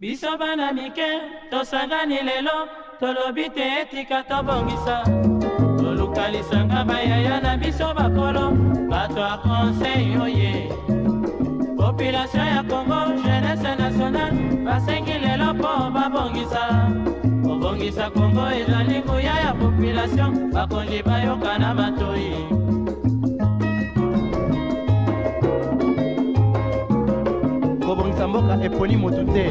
Biso bana mike, tosangani lelo, tolobi te etika tobongisa. Tolukalisanga bayaya na biso bakolo, bato a conseil oye. Population ya Congo, jeunesse nationale, basengi lelo po babongisa. Kobongisa Congo ezali nguya ya population, bakonzi bayoka na matoi. Kobongisa mboka eponi moto te.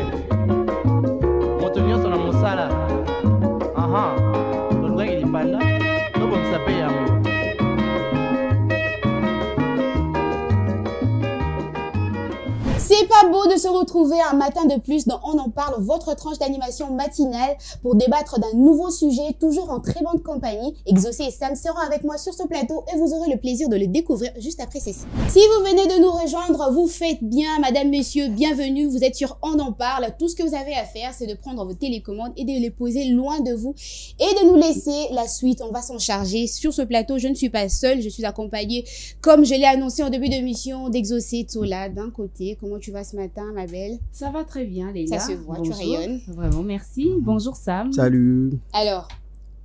Moto nyonso na mosala. Aha. Tolukaki lipanda, tobongisa pe yango. C'est pas beau de se retrouver un matin de plus dans On en parle, votre tranche d'animation matinale pour débattre d'un nouveau sujet, toujours en très bonne compagnie. Exaucé et Sam seront avec moi sur ce plateau et vous aurez le plaisir de le découvrir juste après ceci. Si vous venez de nous rejoindre, vous faites bien, madame, monsieur, bienvenue. Vous êtes sur On en parle. Tout ce que vous avez à faire, c'est de prendre vos télécommandes et de les poser loin de vous et de nous laisser la suite. On va s'en charger. Sur ce plateau, je ne suis pas seule, je suis accompagnée, comme je l'ai annoncé en début d'émission, d'Exaucé Tola d'un côté. Comment tu vas ce matin, ma belle? Ça va très bien, Léla. Ça se voit, bonjour. tu rayonnes. Vraiment, merci. Bonjour, Sam. Salut. Alors,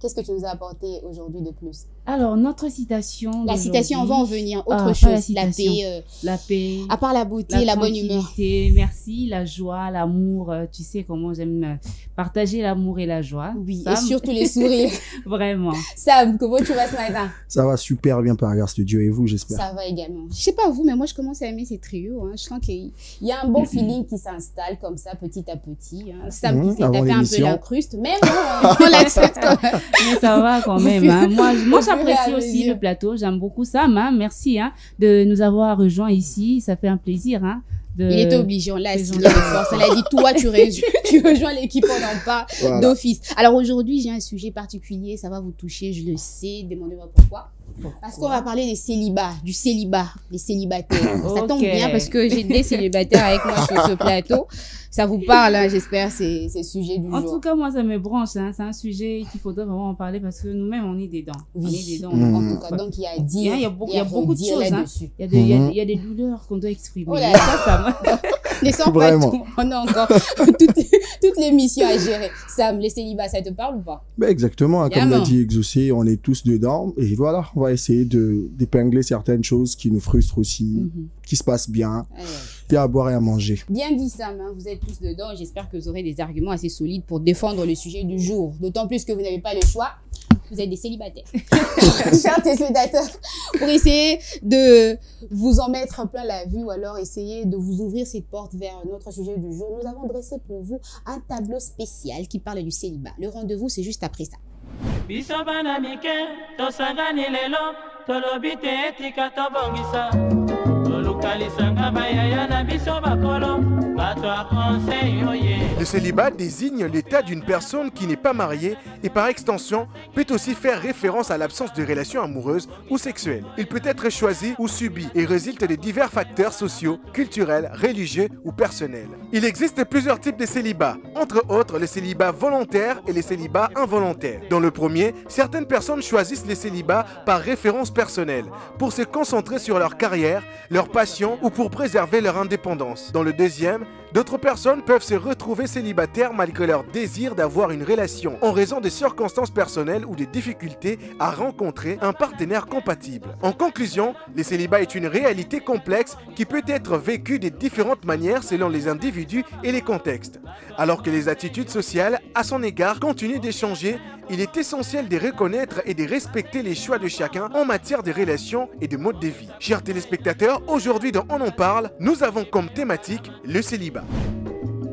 qu'est-ce que tu nous as apporté aujourd'hui de plus? Alors, notre citation. La citation, on va en venir. Autre pas chose, la la citation. paix. La paix. À part la beauté, la bonne humeur. tranquillité, merci, la joie, l'amour. Tu sais comment j'aime partager l'amour et la joie. Oui, Sam. et surtout les sourires. Vraiment. Sam, comment tu vas ce matin? Ça va super bien par Regard Studio et vous, j'espère. Ça va également. Je sais pas vous, mais moi je commence à aimer ces trios. Hein. Je sens qu'il y a un bon feeling qui s'installe comme ça, petit à petit. Hein. Sam qui s'est avant tapé un peu l'émission. l'incruste, mais bon, on l'accepte quand même. Mais ça va quand même. Hein. Moi Au fur et j'apprécie à aussi mesure. le plateau. J'aime beaucoup Sam. Hein. Merci de nous avoir rejoints ici. Ça fait un plaisir. Hein, Il était obligé, on l'a les assigné gens- de force. Elle a dit, toi, tu rejoins l'équipe, on en parle Voilà. d'office. Alors aujourd'hui, j'ai un sujet particulier, ça va vous toucher, je le sais. Demandez-moi pourquoi. Parce qu'on va parler des célibats, du célibat, des célibataires. Ça tombe Ok. bien parce que j'ai des célibataires avec moi sur ce plateau. Ça vous parle, hein, j'espère, c'est le sujet du En jour. tout cas, moi, ça me branche. Hein. C'est un sujet qu'il faudrait vraiment en parler parce que nous-mêmes, on est dedans. On Oui. est dedans. En tout cas, donc il y a à dire, Il y a beaucoup de redire choses. Hein. là-dessus. Il y a des douleurs qu'on doit exprimer. Oh là là. Ça, Ne sors pas Vraiment. tout. On a encore toutes les missions à gérer. Sam, les célibats, ça te parle ou pas? Ben exactement, hein, Bien, comme l'a non. dit Exaucé, on est tous dedans. Et voilà, on va essayer d'épingler certaines choses qui nous frustrent aussi, Mhm. qui se passent bien. Ouais. Il y a à boire et à manger. Bien dit Sam, hein, vous êtes tous dedans. J'espère que vous aurez des arguments assez solides pour défendre le sujet du jour. D'autant plus que vous n'avez pas le choix. Vous êtes des célibataires. Chers téléspectateurs, pour essayer de vous en mettre plein la vue ou alors essayer de vous ouvrir cette porte vers notre sujet du jour, nous avons dressé pour vous un tableau spécial qui parle du célibat. Le rendez-vous, c'est juste après ça. Biso bana mike, tosangani lelo, tolobi te etika tobongisa. Tolukalisanga bayaya na biso bakolo, bato a conseil oye. Le célibat désigne l'état d'une personne qui n'est pas mariée et par extension peut aussi faire référence à l'absence de relations amoureuses ou sexuelles. Il peut être choisi ou subi et résulte de divers facteurs sociaux, culturels, religieux ou personnels. Il existe plusieurs types de célibat, entre autres le célibat volontaire et les célibats involontaires. Dans le premier, certaines personnes choisissent le célibat par référence personnelle, pour se concentrer sur leur carrière, leur passion ou pour préserver leur indépendance. Dans le deuxième, d'autres personnes peuvent se retrouver célibataires malgré leur désir d'avoir une relation en raison des circonstances personnelles ou des difficultés à rencontrer un partenaire compatible. En conclusion, le célibat est une réalité complexe qui peut être vécue de différentes manières selon les individus et les contextes. Alors que les attitudes sociales à son égard continuent d'échanger, il est essentiel de reconnaître et de respecter les choix de chacun en matière de relations et de mode de vie. Chers téléspectateurs, aujourd'hui dans On en parle, nous avons comme thématique le célibat.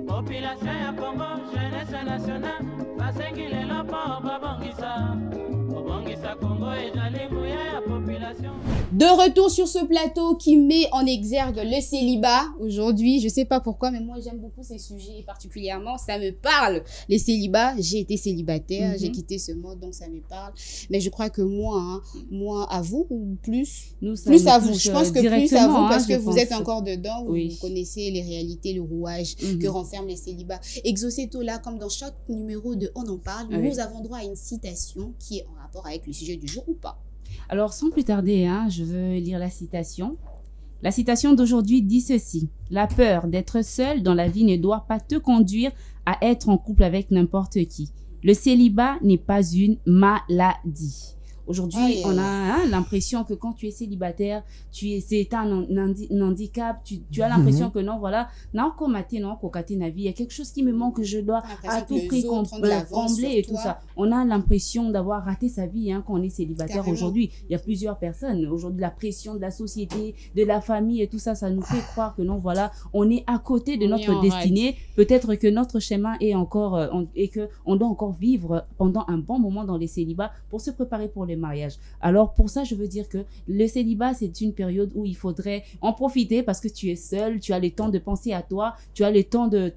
Population ya Congo, jeunesse nationale, basengi lelo po babongisa. Kobongisa Congo ezali nguya ya population. De retour sur ce plateau qui met en exergue le célibat aujourd'hui. Je sais pas pourquoi, mais moi j'aime beaucoup ces sujets particulièrement. Ça me parle. Les célibats, j'ai été célibataire, j'ai quitté ce mode, donc ça me parle. Mais je crois que moi, hein, moi à vous ou plus, Nous, ça plus nous à vous. touche, Je pense que plus à directement, vous parce hein, que je vous pense. êtes encore dedans, Oui. vous connaissez les réalités, le rouage que renferment les célibats. Exaucé Tola, comme dans chaque numéro de On en parle, Oui. nous avons droit à une citation qui est en rapport avec le sujet du jour ou pas. Alors, sans plus tarder, hein, je veux lire la citation. La citation d'aujourd'hui dit ceci: la peur d'être seul dans la vie ne doit pas te conduire à être en couple avec n'importe qui. Le célibat n'est pas une maladie. Aujourd'hui, on a l'impression que quand tu es célibataire, c'est un handicap. Tu as l'impression que non, voilà, non, comme non, na vie, il y a quelque chose qui me manque que je dois à tout prix combler et tout ça. On a l'impression d'avoir raté sa vie quand on est célibataire aujourd'hui. Il y a plusieurs personnes. Aujourd'hui, la pression de la société, de la famille et tout ça, ça nous fait croire que non, voilà, on est à côté de notre destinée. Peut-être que notre chemin est encore et que on doit encore vivre pendant un bon moment dans les célibats pour se préparer pour les mariage. Alors pour ça, je veux dire que le célibat, c'est une période où il faudrait en profiter parce que tu es seul, tu as le temps de penser à toi, tu as le temps de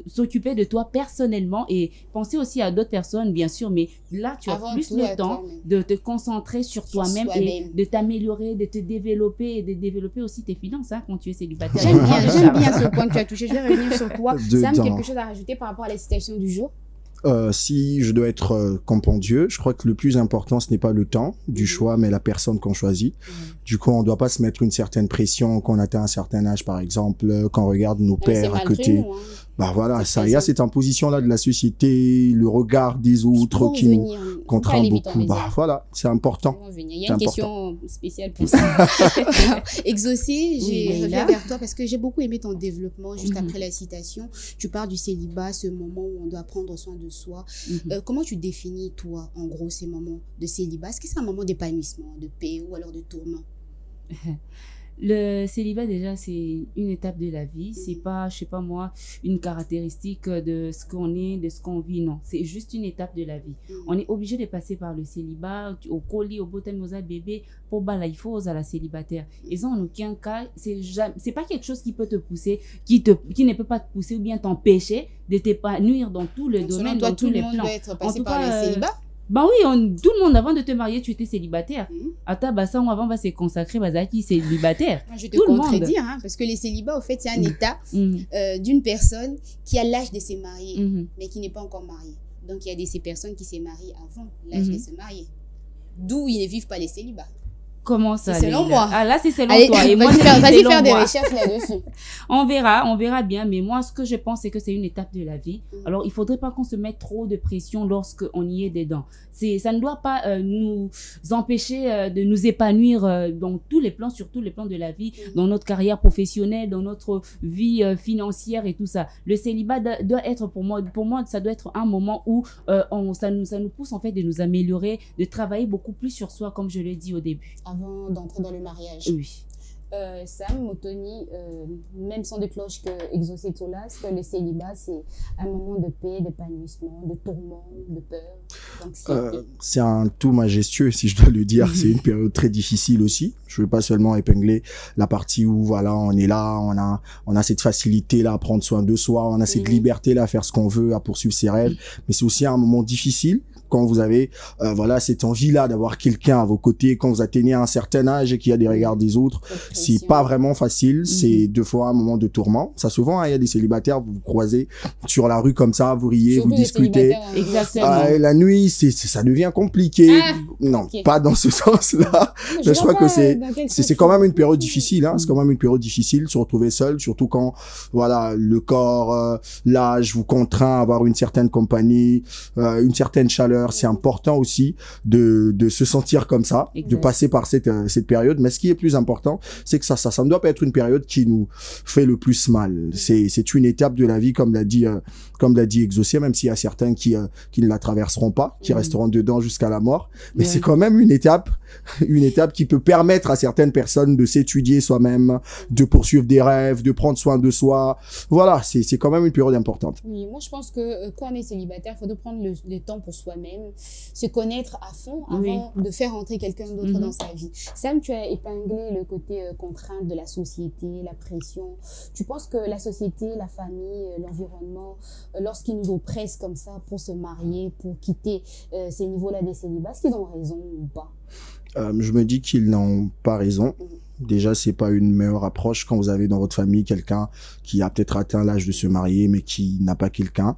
s'occuper de toi personnellement et penser aussi à d'autres personnes, bien sûr, mais là, tu as plus le temps de te concentrer sur toi-même et de t'améliorer, de te développer et de développer aussi tes finances quand tu es célibataire. J'aime bien ce point que tu as touché. Je vais revenir sur toi. Sam, quelque chose à rajouter par rapport à la citation du jour? Si je dois être compendieux, je crois que le plus important, ce n'est pas le temps du choix, mais la personne qu'on choisit. Du coup, on ne doit pas se mettre une certaine pression quand on atteint un certain âge, par exemple, quand on regarde nos pères à côté. Bah voilà, ça, il y a cette imposition-là de la société, le regard des autres qui nous contraint beaucoup. Bah voilà, c'est important. Il y a une question spéciale pour ça. Exaucé, je reviens vers toi parce que j'ai beaucoup aimé ton développement juste après la citation. Tu parles du célibat, ce moment où on doit prendre soin de soi. Comment tu définis, toi, en gros, ces moments de célibat? Est-ce que c'est un moment d'épanouissement, de paix ou alors de tourment? Le célibat, déjà, c'est une étape de la vie. C'est pas, je sais pas moi, une caractéristique de ce qu'on est, de ce qu'on vit. Non, c'est juste une étape de la vie. On est obligé de passer par le célibat, au colis, au botem, aux bébé, pour balaïfos à la célibataire. Et ça, en aucun cas, c'est pas quelque chose qui peut te pousser, qui ne peut pas te pousser ou bien t'empêcher de t'épanouir dans tout le domaine, dans tous les plans. Doit être passé par le célibat? Bah oui, tout le monde, avant de te marier, tu étais célibataire. Attends, bah ça, avant, va se consacrer, bah ça, qui célibataire. Je te contredis, parce que les célibats, au fait, c'est un état d'une personne qui a l'âge de se marier, mais qui n'est pas encore mariée. Donc, il y a ces personnes qui se marient avant l'âge de se marier. D'où ils ne vivent pas les célibats. Comment ça? C'est selon moi. Ah là, c'est selon toi. Et moi, vas-y faire des recherches là-dessus. On verra bien. Mais moi, ce que je pense, c'est que c'est une étape de la vie. Alors, il faudrait pas qu'on se mette trop de pression lorsqu'on y est dedans. Ça ne doit pas nous empêcher de nous épanouir dans tous les plans, sur tous les plans de la vie, dans notre carrière professionnelle, dans notre vie financière et tout ça. Le célibat doit être pour moi, ça doit être un moment où ça nous pousse en fait de nous améliorer, de travailler beaucoup plus sur soi, comme je l'ai dit au début. Avant d'entrer dans le mariage. Oui. Sam, Motoni, même son de cloche que Exaucé Tolas, que le célibat, c'est un moment de paix, d'épanouissement, de tourment, de peur. C'est un tout majestueux, si je dois le dire. C'est une période très difficile aussi. Je veux pas seulement épingler la partie où, voilà, on est là, on a cette facilité-là à prendre soin de soi, on a cette liberté-là à faire ce qu'on veut, à poursuivre ses rêves. Mais c'est aussi un moment difficile quand vous avez voilà cette envie-là d'avoir quelqu'un à vos côtés, quand vous atteignez un certain âge et qu'il y a des regards des autres, c'est pas vraiment facile. C'est deux fois un moment de tourment. Ça souvent, il y a des célibataires, vous vous croisez sur la rue comme ça, vous riez, surtout vous discutez. Exactement. La nuit, ça devient compliqué. Non, pas dans ce sens-là. Je crois que c'est quand même une période difficile. C'est quand même une période difficile, se retrouver seul, surtout quand voilà le corps, l'âge vous contraint à avoir une certaine compagnie, une certaine chaleur. C'est important aussi de se sentir comme ça, de passer par cette période. Mais ce qui est plus important, c'est que ça ne doit pas être une période qui nous fait le plus mal. C'est une étape de la vie, comme l'a dit Exaucé, même s'il y a certains qui ne la traverseront pas, qui resteront dedans jusqu'à la mort. Mais c'est quand même une étape qui peut permettre à certaines personnes de s'étudier soi-même, de poursuivre des rêves, de prendre soin de soi. Voilà, c'est quand même une période importante. Oui, moi je pense que quand on est célibataire, il faut prendre le temps pour soi-même, se connaître à fond avant de faire entrer quelqu'un d'autre dans sa vie. Sam, tu as épinglé le côté contrainte de la société, la pression. Tu penses que la société, la famille, l'environnement, lorsqu'ils nous oppressent comme ça pour se marier, pour quitter ces niveaux-là des célibats, est-ce qu'ils ont raison ou pas? Je me dis qu'ils n'ont pas raison. Déjà, c'est pas une meilleure approche quand vous avez dans votre famille quelqu'un qui a peut-être atteint l'âge de se marier, mais qui n'a pas quelqu'un.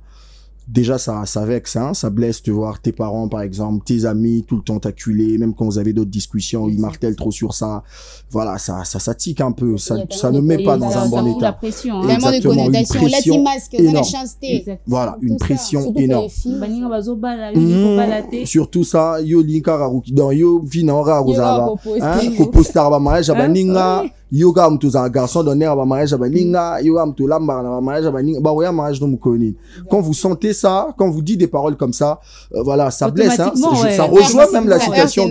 déjà ça vexe, hein, ça blesse de voir tes parents par exemple, tes amis tout le temps t'acculer, même quand vous avez d'autres discussions, ils martèlent trop sur ça. Voilà, ça tique un peu, ça ne met pas dans un bon état. La pression, hein. Vraiment de connotation, l'anti-masque, dans la chasteté. Voilà, une pression énorme. Surtout ça, yo linka raruki dans yo vina raruzava, hein, ko poster ba mariage ba ninga, yo ga mtu za garçon donner ba mariage ba ninga, yo ga mtu lamba ba mariage ba ninga, ba oya mariage no mukoni. Quand vous sentez ça, quand vous dites des paroles comme ça, voilà, ça blesse, hein, ça rejoint même la situation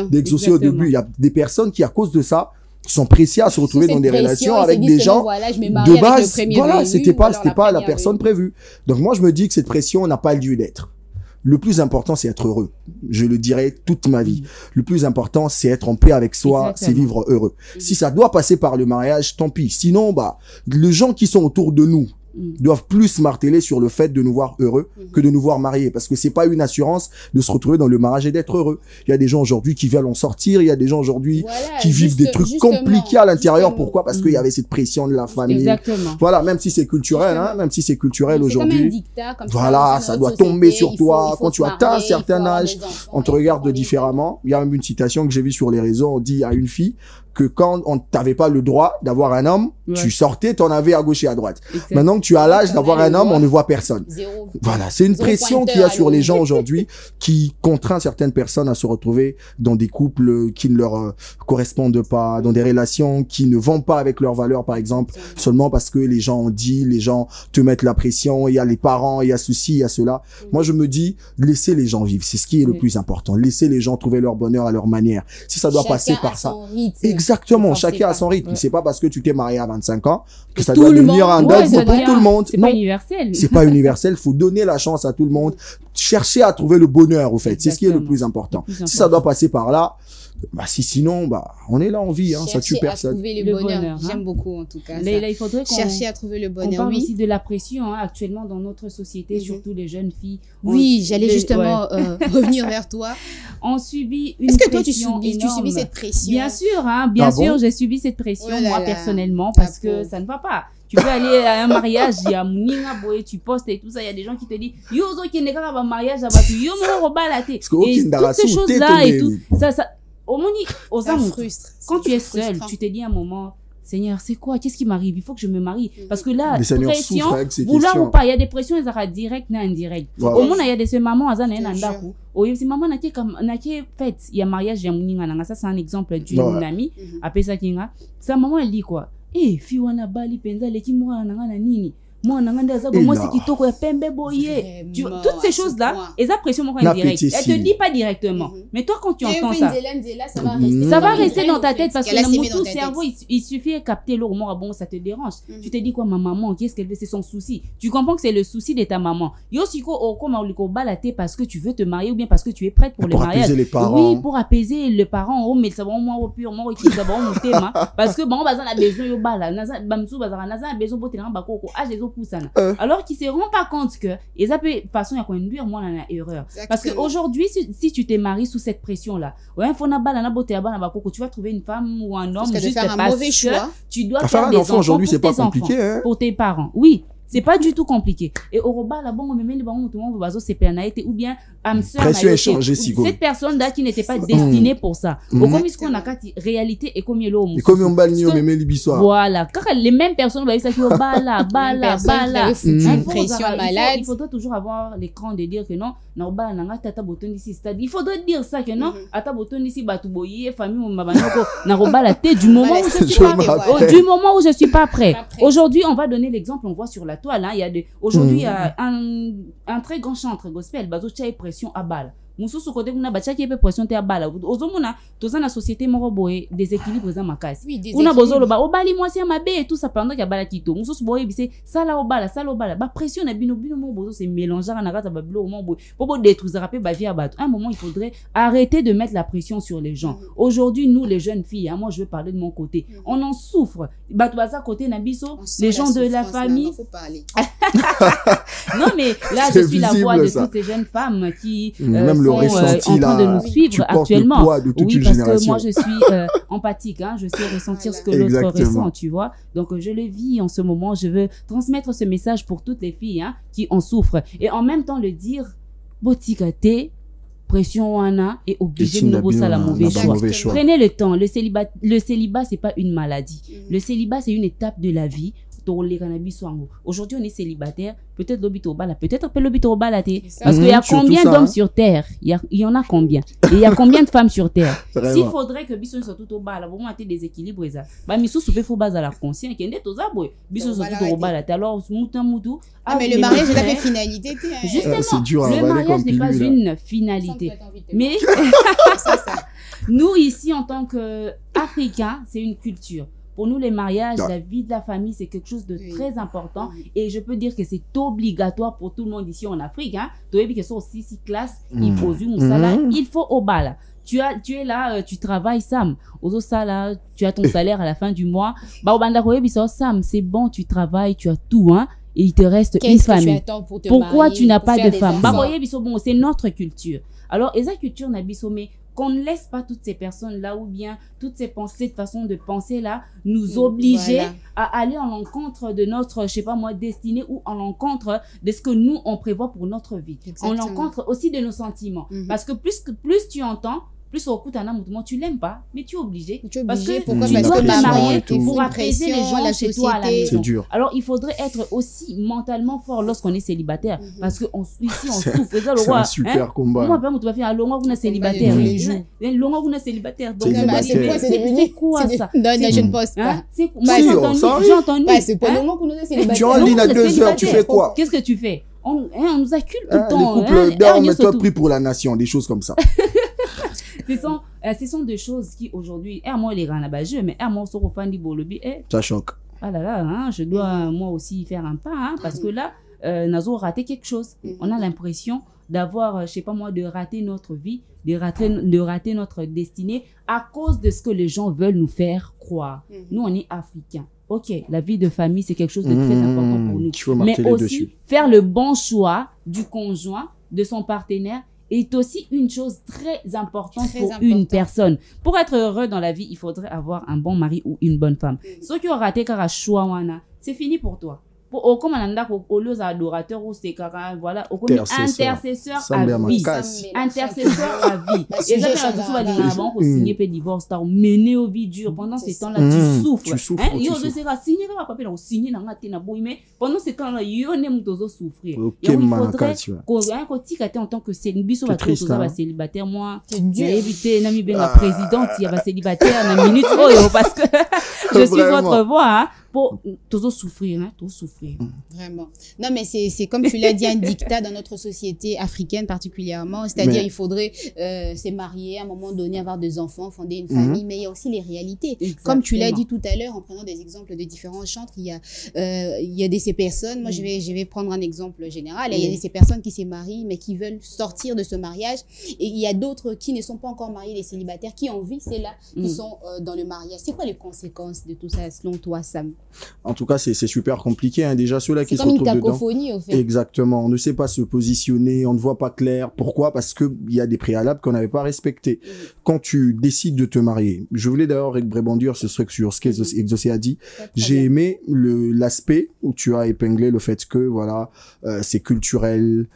d'Exaucé au début. Il y a des personnes qui, à cause de ça, sont pressées à se retrouver dans des relations avec des gens de base. Voilà, c'était pas la personne prévue. Donc moi, je me dis que cette pression n'a pas lieu d'être. Le plus important, c'est être heureux. Je le dirai toute ma vie. Le plus important, c'est être en paix avec soi, c'est vivre heureux. Si ça doit passer par le mariage, tant pis. Sinon, les gens qui sont autour de nous doivent plus marteler sur le fait de nous voir heureux que de nous voir mariés, parce que c'est pas une assurance de se retrouver dans le mariage et d'être heureux. Il y a des gens aujourd'hui qui veulent en sortir, il y a des gens aujourd'hui qui vivent des trucs compliqués à l'intérieur. Pourquoi? Parce qu'il y avait cette pression de la famille. Exactement. Voilà, même si c'est culturel, hein, même si c'est culturel aujourd'hui. Voilà, ça doit tomber sur toi. Quand tu atteins un certain âge, on te regarde différemment. Il y a même une citation que j'ai vue sur les réseaux, on dit à une fille que quand on t'avait pas le droit d'avoir un homme, tu sortais, t'en avais à gauche et à droite. Maintenant que tu as l'âge d'avoir un homme, on ne voit personne. Voilà, c'est une pression qu'il y a sur les gens aujourd'hui qui contraint certaines personnes à se retrouver dans des couples qui ne leur correspondent pas, dans des relations qui ne vont pas avec leurs valeurs, par exemple, seulement parce que les gens ont dit, les gens te mettent la pression, il y a les parents, il y a ceci, il y a cela. Moi, je me dis, laissez les gens vivre, c'est ce qui est le plus important. Laissez les gens trouver leur bonheur à leur manière. Si ça doit passer par ça. Exactement, chacun a son rythme. C'est pas parce que tu t'es marié à 25 ans que ça doit devenir un dogme pour tout le monde. C'est pas universel. C'est pas universel. Faut donner la chance à tout le monde. Chercher à trouver le bonheur, au fait. C'est ce qui est le plus important. Si ça doit passer par là, sinon, on est là en vie, hein, ça tue personne. Trouver le bonheur. J'aime beaucoup, en tout cas. Là, il faudrait chercher à trouver le bonheur. On parle aussi de la pression, hein, actuellement dans notre société, surtout les jeunes filles. Oui, j'allais justement revenir vers toi. On subit une pression. Est-ce que toi, tu subis cette pression? Bien sûr, hein, bien sûr, j'ai subi cette pression, moi, personnellement, parce que ça ne va pas. Tu peux aller à un mariage, il y a Mouninga Boye, tu postes et tout ça, il y a des gens qui te disent, yo, qui n'est pas un mariage, yo, et toutes ces choses-là et tout, ça, au moins, ça frustre. Quand tu es seul, tu te dis à un moment, Seigneur, c'est quoi? Qu'est-ce qui m'arrive? Il faut que je me marie. Parce que là, pression, vouloir ou pas, il y a des pressions, elles sont directes, non indirectes. Au moins, il y a des mamans, elles ont un andaku. Si maman n'a fait, il y a mariage, il y a Mouninga, ça c'est un exemple d'une amie, après ça, sa maman, elle dit quoi? Fi wana bali penza leki mwa nanga nini moi nanga za moi c'est kitoko ya pembe boye toutes ces choses là et ça pression moi indirect elle te dit pas directement mais toi quand tu entends ça ça va rester dans ta tête parce que le cerveau il suffit de capter le mot bon ça te dérange tu te dis quoi ma maman qu'est-ce qu'elle fait c'est son souci tu comprends que c'est le souci de ta maman yo siko okoma uliko balaté parce que tu veux te marier ou bien parce que tu es prête pour le mariage oui pour apaiser le parent oh mais ça va moi au pur moi qui ça va mon thème parce que bon bazan a besoin yo bala naza bamsou bazan naza besoin botelanga bakoko âge alors qu'il se rend pas compte que et ça peut façon à conduire moi dans la erreur parce que aujourd'hui si tu te maries sous cette pression là ouais faut na bala na beauté bana bakoko tu vas trouver une femme ou un homme juste parce que tu dois faire des enfants aujourd'hui c'est pas compliqué hein? Pour tes parents oui c'est pas du tout compliqué et au rebat là bon même les bon tout le monde va se pénaïté ou bien cette personne là qui n'était pas destinée pour ça au comme est-ce qu'on a réalité et comme l'homme et comme on balni au même l'ibissoir voilà car les mêmes personnes va ça qui au bala pression malade il faudrait toujours avoir l'écran de dire que non na bala nanga tata boton ici c'est-à-dire il faudrait dire ça que non ata boton ici batu boyer famille mon mabanoko na robala té du moment où je suis pas prêt aujourd'hui on va donner l'exemple on voit sur la toile hein, il y a aujourd'hui il y a un très grand chanteur gospel bazo tcha pression à balle mususu côté kuna bacha qui pression te à balle ozomona toza na société moko boye déséquilibre za makasi kuna bozolo ba obali mwasi mabe et tout ça pendant qu'il y a bala kito mususu boye bise sala obala ba pression na bino mo bozo se mélanger na kata ba bilo mo boye pour détruire rapper ba vie à battre un moment il faudrait arrêter de mettre la pression sur les gens aujourd'hui nous les jeunes filles hein, moi je veux parler de mon côté on en souffre batu baza côté na biso les gens de la famille non mais là, je suis la voix de toutes ces jeunes femmes qui même sont en train de nous suivre actuellement. Le poids de toute une parce génération. que moi, je suis empathique, hein, je sais ressentir ce que l'autre ressent, tu vois. Donc, je le vis en ce moment. Je veux transmettre ce message pour toutes les filles hein, qui en souffrent. Et en même temps, le dire, botikate, pression wana est obligé de nous ça la mauvais choix. Prenez le temps. Le célibat, c'est pas une maladie. Le célibat, c'est une étape de la vie. Aujourd'hui, on est célibataire. Peut-être l'obito bala, peut-être pas l'obito bala. Parce qu'il y a combien d'hommes sur Terre? Il y en a combien? Et il y a combien de femmes sur Terre? S'il faudrait que Bisson soit tout au bas, vous avez des équilibres. Bah, Missou souffle faut base à la conscience. Qui est net aux aboués. Bisson soit tout au bas. Alors, moutou. Ah, mais le mariage, c'est la finalité. Justement, le mariage n'est pas une finalité. Mais nous, ici, en tant qu'Africains, c'est une culture. Pour nous, les mariages, la vie de la famille, c'est quelque chose de très important. Et je peux dire que c'est obligatoire pour tout le monde ici en Afrique. Hein. Il faut au bal. Tu es là, tu travailles, Sam. Tu as ton salaire à la fin du mois. Sam, c'est bon, tu travailles, tu as tout. Hein. Et il te reste une famille. Pourquoi tu n'as pas de femme? C'est notre culture. Alors, et cette culture n'a mais qu'on ne laisse pas toutes ces personnes-là ou bien toutes ces pensées, cette façon de penser-là, nous obliger à aller en l'encontre de notre, je sais pas moi, destinée ou en l'encontre de ce que nous, on prévoit pour notre vie. En l'encontre aussi de nos sentiments. Parce que plus tu entends, plus au coup, tu l'aimes pas, mais tu es obligé. Parce que tu dois te marier pour apaiser les gens chez toi à la maison. C'est dur. Alors, il faudrait être aussi mentalement fort lorsqu'on est célibataire. Parce qu'ici, on souffre. C'est un super combat. Moi, tu vas faire un long vous êtes célibataire. Long vous êtes célibataire. Donc, c'est quoi ça? Non, je ne pense pas. J'ai entendu. C'est pas le moment qu'on est célibataire. Tu en ligne à 2 heures, tu fais quoi? Qu'est-ce que tu fais? On nous accule tout le temps. Les couples d'hommes, mets-toi pris pour la nation, des choses comme ça. Ce sont des choses qui aujourd'hui, moi les gars mais moi sur au fan du bolobi, ça choque. Ah là là, hein, je dois moi aussi faire un pas, hein, parce que là, nous avons raté quelque chose. On a l'impression d'avoir, je sais pas moi, de rater notre vie, de rater notre destinée à cause de ce que les gens veulent nous faire croire. Nous, on est Africains. Ok, la vie de famille, c'est quelque chose de très important pour nous. Mais aussi, faire le bon choix du conjoint, de son partenaire, est aussi une chose très importante pour une personne. Pour être heureux dans la vie, il faudrait avoir un bon mari ou une bonne femme. Ceux qui ont raté car choix, c'est fini pour toi. Comme on a aux adorateurs ou c'est voilà, intercesseur à vie. Intercesseur à vie. Et ça, on signer peu divorce, t'as mené au vie dur. Pendant ces temps-là, tu souffres. Il pendant ces temps-là, il y a souffrir. Il faudrait en tant que célibataire, moi, j'ai évité la présidente, il y a célibataire, la minute, parce que je suis votre voix, pour toujours souffrir, hein, toujours souffrir. Vraiment. Non, mais c'est comme tu l'as dit, un dictat dans notre société africaine particulièrement. C'est-à-dire, il faudrait se marier à un moment donné, avoir des enfants, fonder une famille, mais il y a aussi les réalités. Exactement. Comme tu l'as dit tout à l'heure, en prenant des exemples de différents chantres, il y a ces personnes, moi je vais prendre un exemple général, il y a ces personnes qui se marient, mais qui veulent sortir de ce mariage, et il y a d'autres qui ne sont pas encore mariés, les célibataires, qui ont vu, c'est là, qui sont dans le mariage. C'est quoi les conséquences de tout ça, selon toi, Sam? En tout cas, c'est super compliqué. Hein. Déjà, ceux-là qui se retrouvent dedans. C'est comme une cacophonie, au fait. Exactement. On ne sait pas se positionner, on ne voit pas clair. Pourquoi? Parce qu'il y a des préalables qu'on n'avait pas respectés. Quand tu décides de te marier, je voulais d'ailleurs rebondir sur ce qu'Exaucé a dit. J'ai aimé l'aspect où tu as épinglé le fait que, voilà, c'est culturel,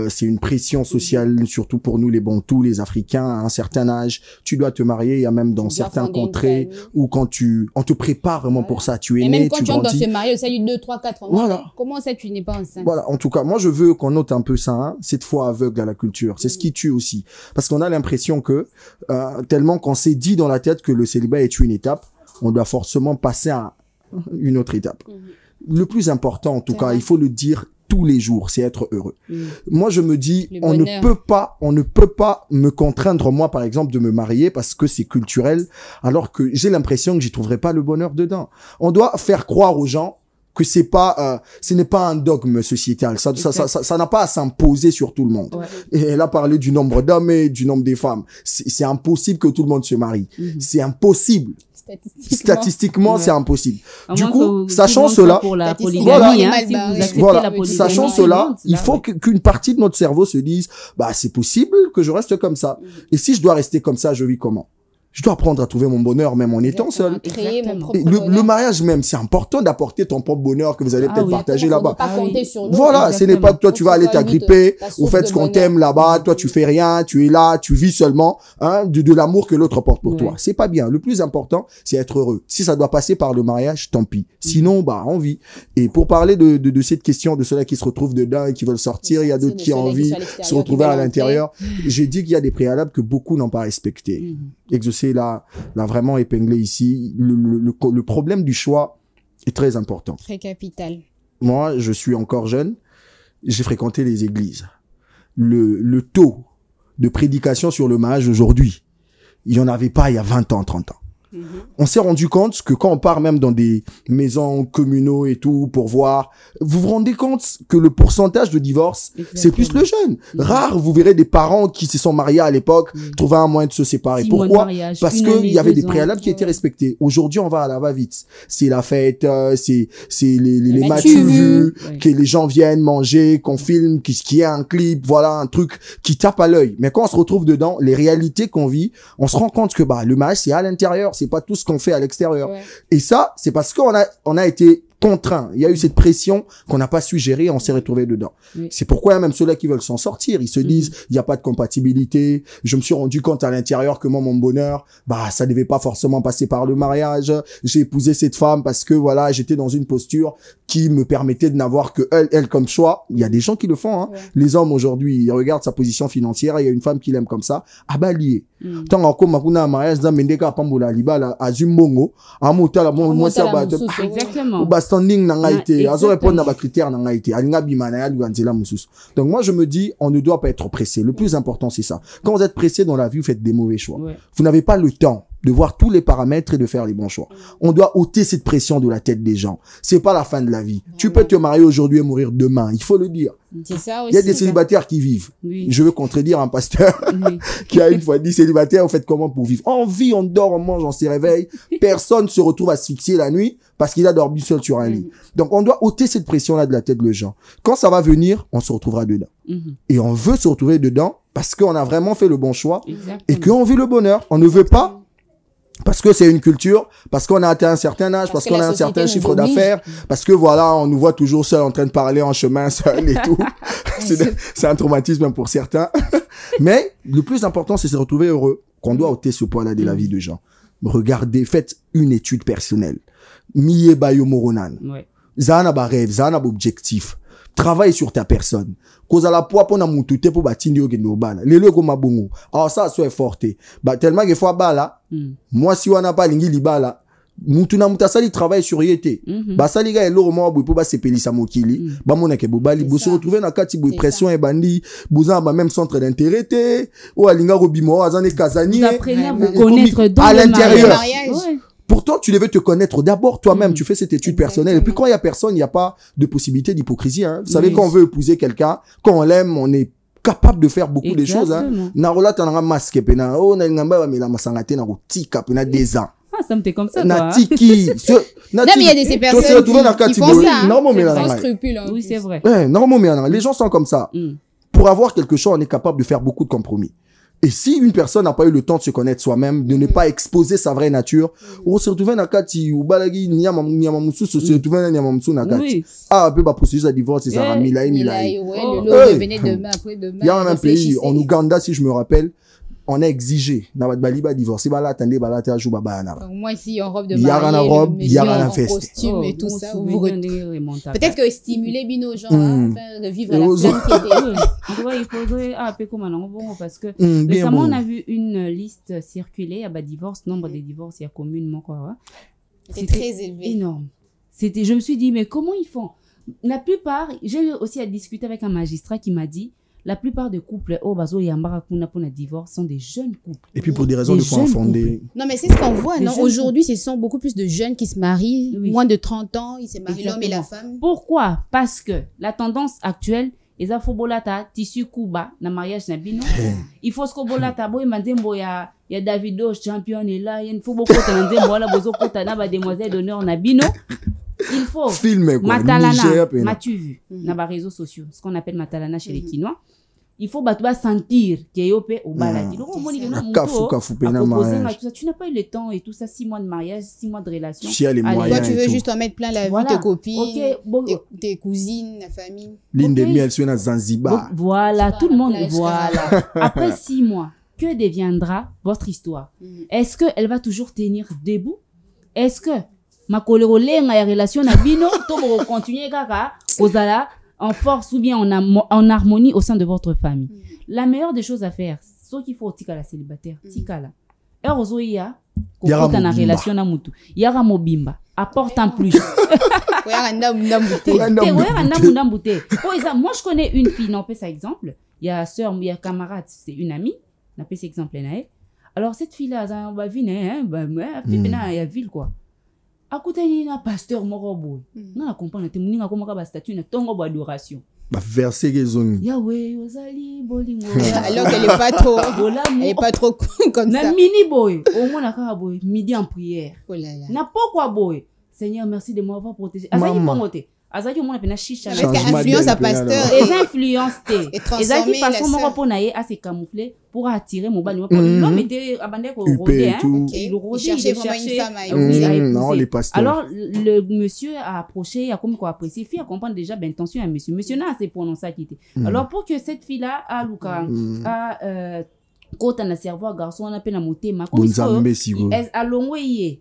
c'est une pression sociale, surtout pour nous les Bantous, les Africains, à un certain âge. Tu dois te marier, il y a même dans certains contrées où on te prépare vraiment pour ça. Tu es né, même quand tu entres dans ce mariage, ça y est 2, 3, 4 ans. Voilà. Comment ça, tu n'es pas enceinte? Voilà. En tout cas, moi, je veux qu'on note un peu ça, hein, cette foi aveugle à la culture. C'est ce qui tue aussi. Parce qu'on a l'impression que, tellement qu'on s'est dit dans la tête que le célibat est une étape, on doit forcément passer à une autre étape. Le plus important, en tout cas, il faut le dire tous les jours, c'est être heureux. Moi, je me dis, on ne peut pas me contraindre, moi, par exemple, de me marier parce que c'est culturel, alors que j'ai l'impression que j'y trouverai pas le bonheur dedans. On doit faire croire aux gens que c'est pas, ce n'est pas un dogme sociétal. Ça n'a pas à s'imposer sur tout le monde. Ouais. Et elle a parlé du nombre d'hommes et du nombre des femmes. C'est impossible que tout le monde se marie. C'est impossible. Statistiquement, c'est impossible. Du coup, sachant cela, sachant cela, il faut qu'une partie de notre cerveau se dise, bah, c'est possible que je reste comme ça. Et si je dois rester comme ça, je vis comment? Je dois apprendre à trouver mon bonheur même en étant seul. Le mariage même, c'est important d'apporter ton propre bonheur que vous allez peut-être partager là-bas. Voilà, ce n'est pas toi, tu vas aller t'agripper, vous faites ce qu'on t'aime là-bas, toi tu fais rien, tu es là, tu vis seulement, hein, de l'amour que l'autre porte pour toi. C'est pas bien. Le plus important, c'est être heureux. Si ça doit passer par le mariage, tant pis. Sinon, bah, on vit. Et pour parler de cette question de ceux-là qui se retrouvent dedans et qui veulent sortir, il y a d'autres qui ont envie de se retrouver à l'intérieur. J'ai dit qu'il y a des préalables que beaucoup n'ont pas respectés. Exaucé l'a vraiment épinglé ici. Le problème du choix est très important. Très capital. Moi, je suis encore jeune. J'ai fréquenté les églises. Le taux de prédication sur le mariage aujourd'hui, il n'y en avait pas il y a 20 ans, 30 ans. On s'est rendu compte que quand on part même dans des maisons communaux et tout pour voir, vous vous rendez compte que le pourcentage de divorce, c'est plus le jeune. Rare, vous verrez des parents qui se sont mariés à l'époque, trouver un moyen de se séparer. Pourquoi? Parce qu'il y avait des préalables qui étaient respectés. Aujourd'hui, on va à la va-vite. C'est la fête, c'est les matchs vus, que les gens viennent manger, qu'on filme, qu'il y ait un clip, voilà, un truc qui tape à l'œil. Mais quand on se retrouve dedans, les réalités qu'on vit, on se rend compte que bah, le mariage, c'est à l'intérieur, c'est pas tout ce qu'on fait à l'extérieur. Et ça, c'est parce qu'on a été contraint. Il y a eu cette pression qu'on n'a pas su gérer et on s'est retrouvé dedans. C'est pourquoi même ceux-là qui veulent s'en sortir, ils se disent, il n'y a pas de compatibilité. Je me suis rendu compte à l'intérieur que moi, mon bonheur, bah, ça devait pas forcément passer par le mariage. J'ai épousé cette femme parce que voilà, j'étais dans une posture qui me permettait de n'avoir que elle comme choix. Il y a des gens qui le font, hein. Les hommes aujourd'hui, ils regardent sa position financière, il y a une femme qui l'aime comme ça. Ah bah, lié. Tant encore, ma mariage, dans Mendeka Pambola, Libala, Azumbongo, Amouta, moi, ça va, exactement. Standing n'a été, azo répondre à ma critère n'a été, alinga bimana luganzela musus. Donc moi je me dis, on ne doit pas être pressé. Le plus important c'est ça. Quand vous êtes pressé dans la vie, vous faites des mauvais choix. Vous n'avez pas le temps de voir tous les paramètres et de faire les bons choix. On doit ôter cette pression de la tête des gens. C'est pas la fin de la vie. Tu peux te marier aujourd'hui et mourir demain. Il faut le dire. C'est ça aussi. Il y a des célibataires qui vivent. Je veux contredire un pasteur qui a une fois dit célibataire, vous faites comment pour vivre? On vit, on dort, on mange, on se réveille. Personne se retrouve asphyxié la nuit parce qu'il a dormi seul sur un lit. Donc on doit ôter cette pression-là de la tête des gens. Quand ça va venir, on se retrouvera dedans. Et on veut se retrouver dedans parce qu'on a vraiment fait le bon choix et qu'on vit le bonheur. On ne veut pas parce que c'est une culture, parce qu'on a atteint un certain âge, parce qu'on a un certain chiffre d'affaires, parce que voilà, on nous voit toujours seul en train de parler en chemin seul et tout. C'est un traumatisme pour certains. Mais le plus important, c'est de se retrouver heureux, qu'on doit ôter ce poids-là de la vie de gens. Regardez, faites une étude personnelle. Miye bayo moronan. Zana ba rêve, zana ba objectif. Travaille sur ta personne. Cause à la poids pour na mutute pour batindi au gendo bana. Lelo ko mabungu. Alors ça soit forte. Bah tellement que fois bala. Moi si on n'a pas lingi libala. Mutu na mutasali travaille sur yete. Ba sali ga elo mo bo ba sepelisa mokili. Ba mona ke bobali bo se retrouver na kati bo pression et bandi. Boza ba même centre d'intérêt té. O alinga robimo azane kazani. Vous apprenez à vous connaître dans à l'intérieur. Ouais. Pourtant, tu devais te connaître d'abord toi-même. Tu fais cette étude personnelle. Et puis, quand il y a personne, il n'y a pas de possibilité d'hypocrisie. Hein. Vous savez, quand on veut épouser quelqu'un, quand on l'aime, on est capable de faire beaucoup de choses. Hein. Narola tananga masque pena. Oh, na ngamba mais la masangate na rotika pena des ans. Ah, ça me fait comme ça, na tiki. Non, mais il y a des personnes qui font ça. Hein. Sans scrupule. Oui, c'est vrai. Ouais, normalement, les gens sont comme ça. Pour avoir quelque chose, on est capable de faire beaucoup de compromis. Et si une personne n'a pas eu le temps de se connaître soi-même, de ne pas exposer sa vraie nature, on se retrouve dans kati ou balagi nyamamusu se retrouve dans nyamamusu na kati. Ah, peu ba procédure de divorce, c'est ça milai. Ouais, le lot devenait demain après demain. Il y a un pays en Ouganda, si je me rappelle, on a exigé na baliba divorcer bala attendez bala ta jou baba na. Moi ici en robe de mariée, il y a un costume et tout ça. Peut-être que stimuler bino gens de vivre la pleine il faudrait appeler comme un bon parce que récemment on a vu une liste circuler à divorce, nombre de divorces il y a communément quoi. C'est très élevé. Énorme. Je me suis dit mais comment ils font? La plupart, j'ai eu aussi à discuter avec un magistrat qui m'a dit la plupart des couples au bazo yambara kuna pour le divorce sont des jeunes couples. Et puis pour des raisons de foi infondées. Non, mais c'est ce qu'on voit, non? Aujourd'hui, ce sont beaucoup plus de jeunes qui se marient, moins de 30 ans, ils se marient, l'homme et la femme. Pourquoi? Parce que la tendance actuelle, les afobolata, tissu kuba, na mariage na bino. Il faut ce que bolata, boy, mandembo ya Davido, champion, et là, il faut beaucoup de mandembo, la bozo kota na ba demoiselle d'honneur na bino. Il faut. Filmer, quoi. Matalana, m'as-tu vu? Na ba réseaux sociaux, ce qu'on appelle matalana chez les Kinois. Il faut sentir qu'il y a au baladi. Tu n'as pas eu le temps et tout ça, 6 mois de mariage, 6 mois de relation. Toi, tu veux juste en mettre plein la vie, tes copines, tes cousines, la famille. L'île de miel, c'est à Zanzibar. Voilà, tout le monde, voilà. Après 6 mois, que deviendra votre histoire? Est-ce qu'elle va toujours tenir debout? Est-ce que ma colère la relation na bino, tout va continuer kaka, ozala, en force ou bien en harmonie au sein de votre famille. La meilleure des choses à faire, ce qu'il faut tika la célibataire, tika la. Heureusement, il y a une relation na mutu. Il y a mobimba. Apporte en plus. Moi, je connais une fille, non, ça exemple. Il y a sœur, il y a camarade, c'est une amie. On appelle cet exemple là. Alors, cette fille-là, elle va venir, il y a ville, quoi. À côté il y a un pasteur morobo. Non, la comprendre te muninga comme ka statut na tongo ba adoration. Ba verser gezoni. Yahweh ozali bolingo. Alors qu'elle est pas trop comme ça. Na mini boy, au moins la ka boy, midi en prière. Oh là là. Na pourquoi boy? Seigneur, merci de m'avoir protégé. Azali pongote. Azali au moins na chicha. Avec influence à pasteur. Les influences té. Ezali façon moko pona ye à se camoufler pour attirer mon bali. L'homme était abandonné au rodé, hein. Il cherchait vraiment une femme. Non, les pasteurs. Alors, le monsieur a approché, il a comme quoi apprécié, fille a comprendre déjà l'intention à monsieur. Monsieur n'a assez prononcé à quitter. Alors, pour que cette fille-là, a Luka, quand on a cerveau garçon, on appelle la motema.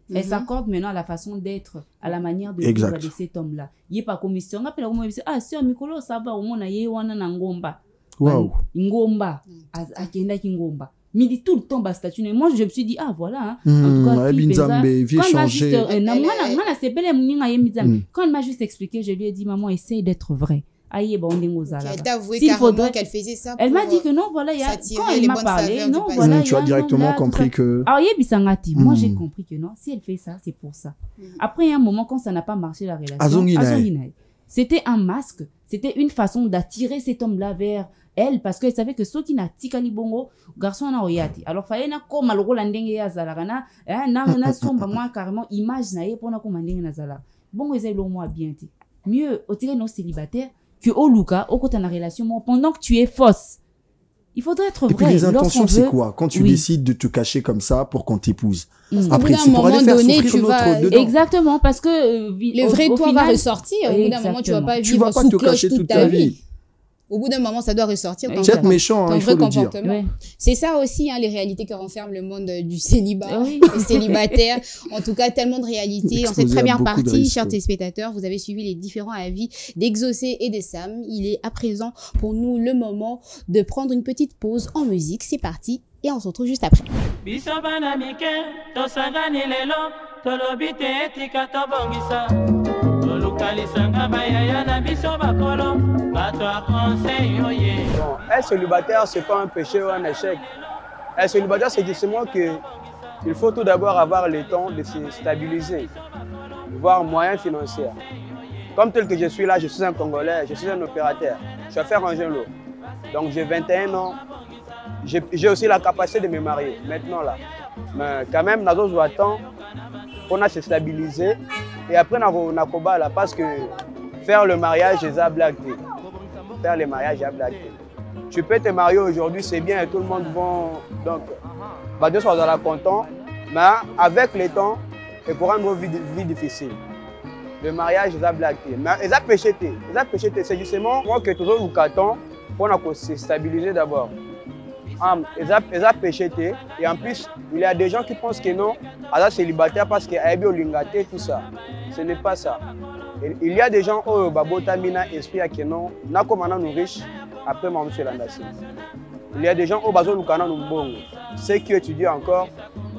Elle s'accorde maintenant à la façon d'être, à la manière de vivre de cet homme-là. Il n'est pas commission. On appelle la ah, sœur Mikolo, ça va, au moins, il y a un ngomba. Wow. Ngomba. Akenda Ngomba. Midi tout le temps bas statut. Moi je me suis dit ah voilà hein. En tout cas quand elle m'a juste expliqué, je lui ai dit maman essaye d'être vrai. Elle t'a avoué carrément qu'elle faisait ça. Elle m'a dit que non voilà quand elle m'a parlé non voilà tu as directement compris que moi j'ai compris que non si elle fait ça c'est pour ça. Après il y a un moment quand ça n'a pas marché la relation c'était un masque, c'était une façon d'attirer cet homme-là vers elle parce qu'elle savait que ceux qui n'a tikali bongo garçon na oyati alors fallait na comme le rôle ndenge ya zalakana na somba moi carrément image na ye pona comme ndenge na zala bongo ezelo moi bien ti mieux au tirer nos célibataires que au luka au côté na relation pendant que tu es fausse. Il faudrait être vrai. Et puis les intentions, c'est quoi? Quand tu décides de te cacher comme ça pour qu'on t'épouse. Après, c'est pour aller faire souffrir l'autre dedans. Exactement, parce que le vrai toi va ressortir. Au bout d'un moment, tu vas pas vivre sous cloche toute ta vie. Au bout d'un moment, ça doit ressortir. C'est méchant, il faut le dire. C'est ça aussi, hein, les réalités que renferme le monde du célibat, les célibataires. En tout cas, tellement de réalités. Dans cette première partie, chers téléspectateurs, vous avez suivi les différents avis d'Exaucé et de Sam. Il est à présent pour nous le moment de prendre une petite pause en musique. C'est parti et on se retrouve juste après. Être célibataire, c'est pas un péché ou un échec. Être célibataire, c'est justement qu'il faut tout d'abord avoir le temps de se stabiliser, voire moyens financiers. Comme tel que je suis là, je suis un Congolais, je suis un opérateur. Je vais faire un jeune lot. Donc j'ai 21 ans. J'ai aussi la capacité de me marier maintenant là. Mais quand même, nous attendons qu'on a se stabiliser. Et après, on a combat là parce que faire le mariage, c'est à blaguer. Faire le mariage, c'est à blaguer. Tu peux te marier aujourd'hui, c'est bien et tout le monde va. Donc, deux soirs dans la content. Mais avec le temps, il pourra une vie difficile. Le mariage, c'est à blaguer. Mais ils ont péché. C'est justement moi que toujours nous attendons pour se stabiliser d'abord. Ils ont péché. Et en plus, il y a des gens qui pensent que non, ils sont célibataires parce qu'ils ont lingate tout ça. Ce n'est pas ça. Il y a des gens qui ont esprit que non, nous riches après mon monsieur Landassi. Il y a des gens qui ont bon, ceux qui étudient encore.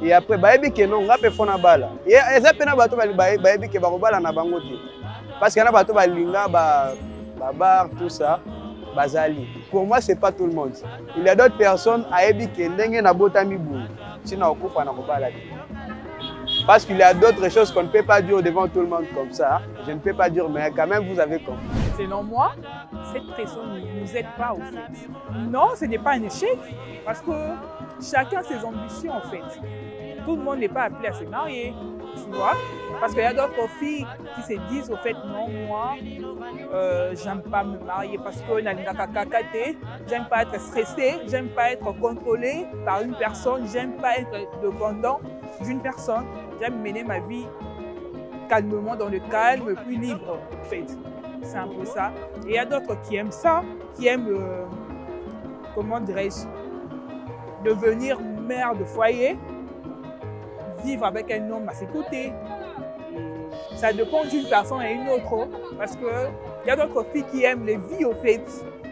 Et après, ils que non, ils ont fait bala. Et ils ont fait bala na bangote. Parce qu'il y a des gens qui ont bar tout ça. bazali. Pour moi, c'est pas tout le monde. Il y a d'autres personnes à ebi ke ndenge na botami boum. Sinon okufa na kobala. Parce qu'il y a d'autres choses qu'on ne peut pas dire devant tout le monde comme ça. Je ne peux pas dire, mais quand même, vous avez compris. Selon moi, cette pression ne nous aide pas, au fait. Non, ce n'est pas un échec, parce que chacun a ses ambitions, en fait. Tout le monde n'est pas appelé à se marier, tu vois. Parce qu'il y a d'autres filles qui se disent, au fait, non, moi, j'aime pas me marier parce que j'aime pas être stressée, j'aime pas être contrôlée par une personne, j'aime pas être dépendant d'une personne. J'aime mener ma vie calmement, dans le calme, plus libre, en fait. C'est un peu ça. Et il y a d'autres qui aiment ça, qui aiment, comment dirais-je, devenir mère de foyer, vivre avec un homme à ses côtés. Et ça dépend d'une personne à une autre, parce qu'il y a d'autres filles qui aiment les vies, au fait,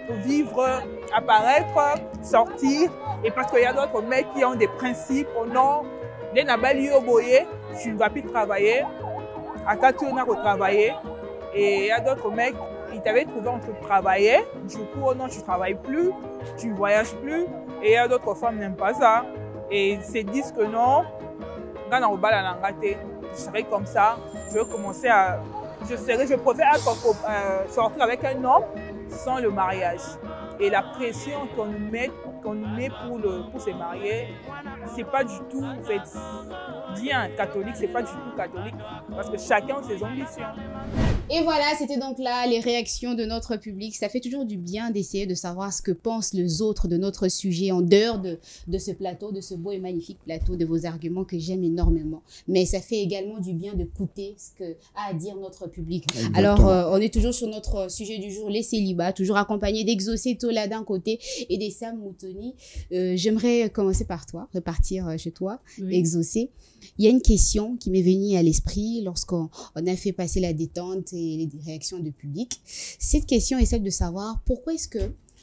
pour vivre, apparaître, sortir. Et parce qu'il y a d'autres mecs qui ont des principes, oh non, tu ne vas plus travailler, à ta tu n'as travailler. Et il y a d'autres mecs qui t'avaient trouvé en train de travailler, du coup, oh non, tu ne travailles plus, tu ne voyages plus. Et il y a d'autres femmes qui n'aiment pas ça. Et se disent que non, je serai comme ça, je vais commencer à. Je préfère sortir avec un homme sans le mariage. Et la pression qu'on nous met pour se marier, c'est pas du tout, en fait, bien catholique, c'est pas du tout catholique, parce que chacun a ses ambitions. Et voilà, c'était donc là les réactions de notre public. Ça fait toujours du bien d'essayer de savoir ce que pensent les autres de notre sujet en dehors de ce plateau, de ce beau et magnifique plateau, de vos arguments que j'aime énormément. Mais ça fait également du bien d'écouter ce que a à dire notre public. Exactement. Alors, on est toujours sur notre sujet du jour, les célibats, toujours accompagné d'Exaucé Tola d'un côté et des Sam Moutoni. J'aimerais commencer par toi, repartir chez toi, oui. Exaucé. Il y a une question qui m'est venue à l'esprit lorsqu'on a fait passer la détente et les réactions du public. Cette question est celle de savoir pourquoi est-ce que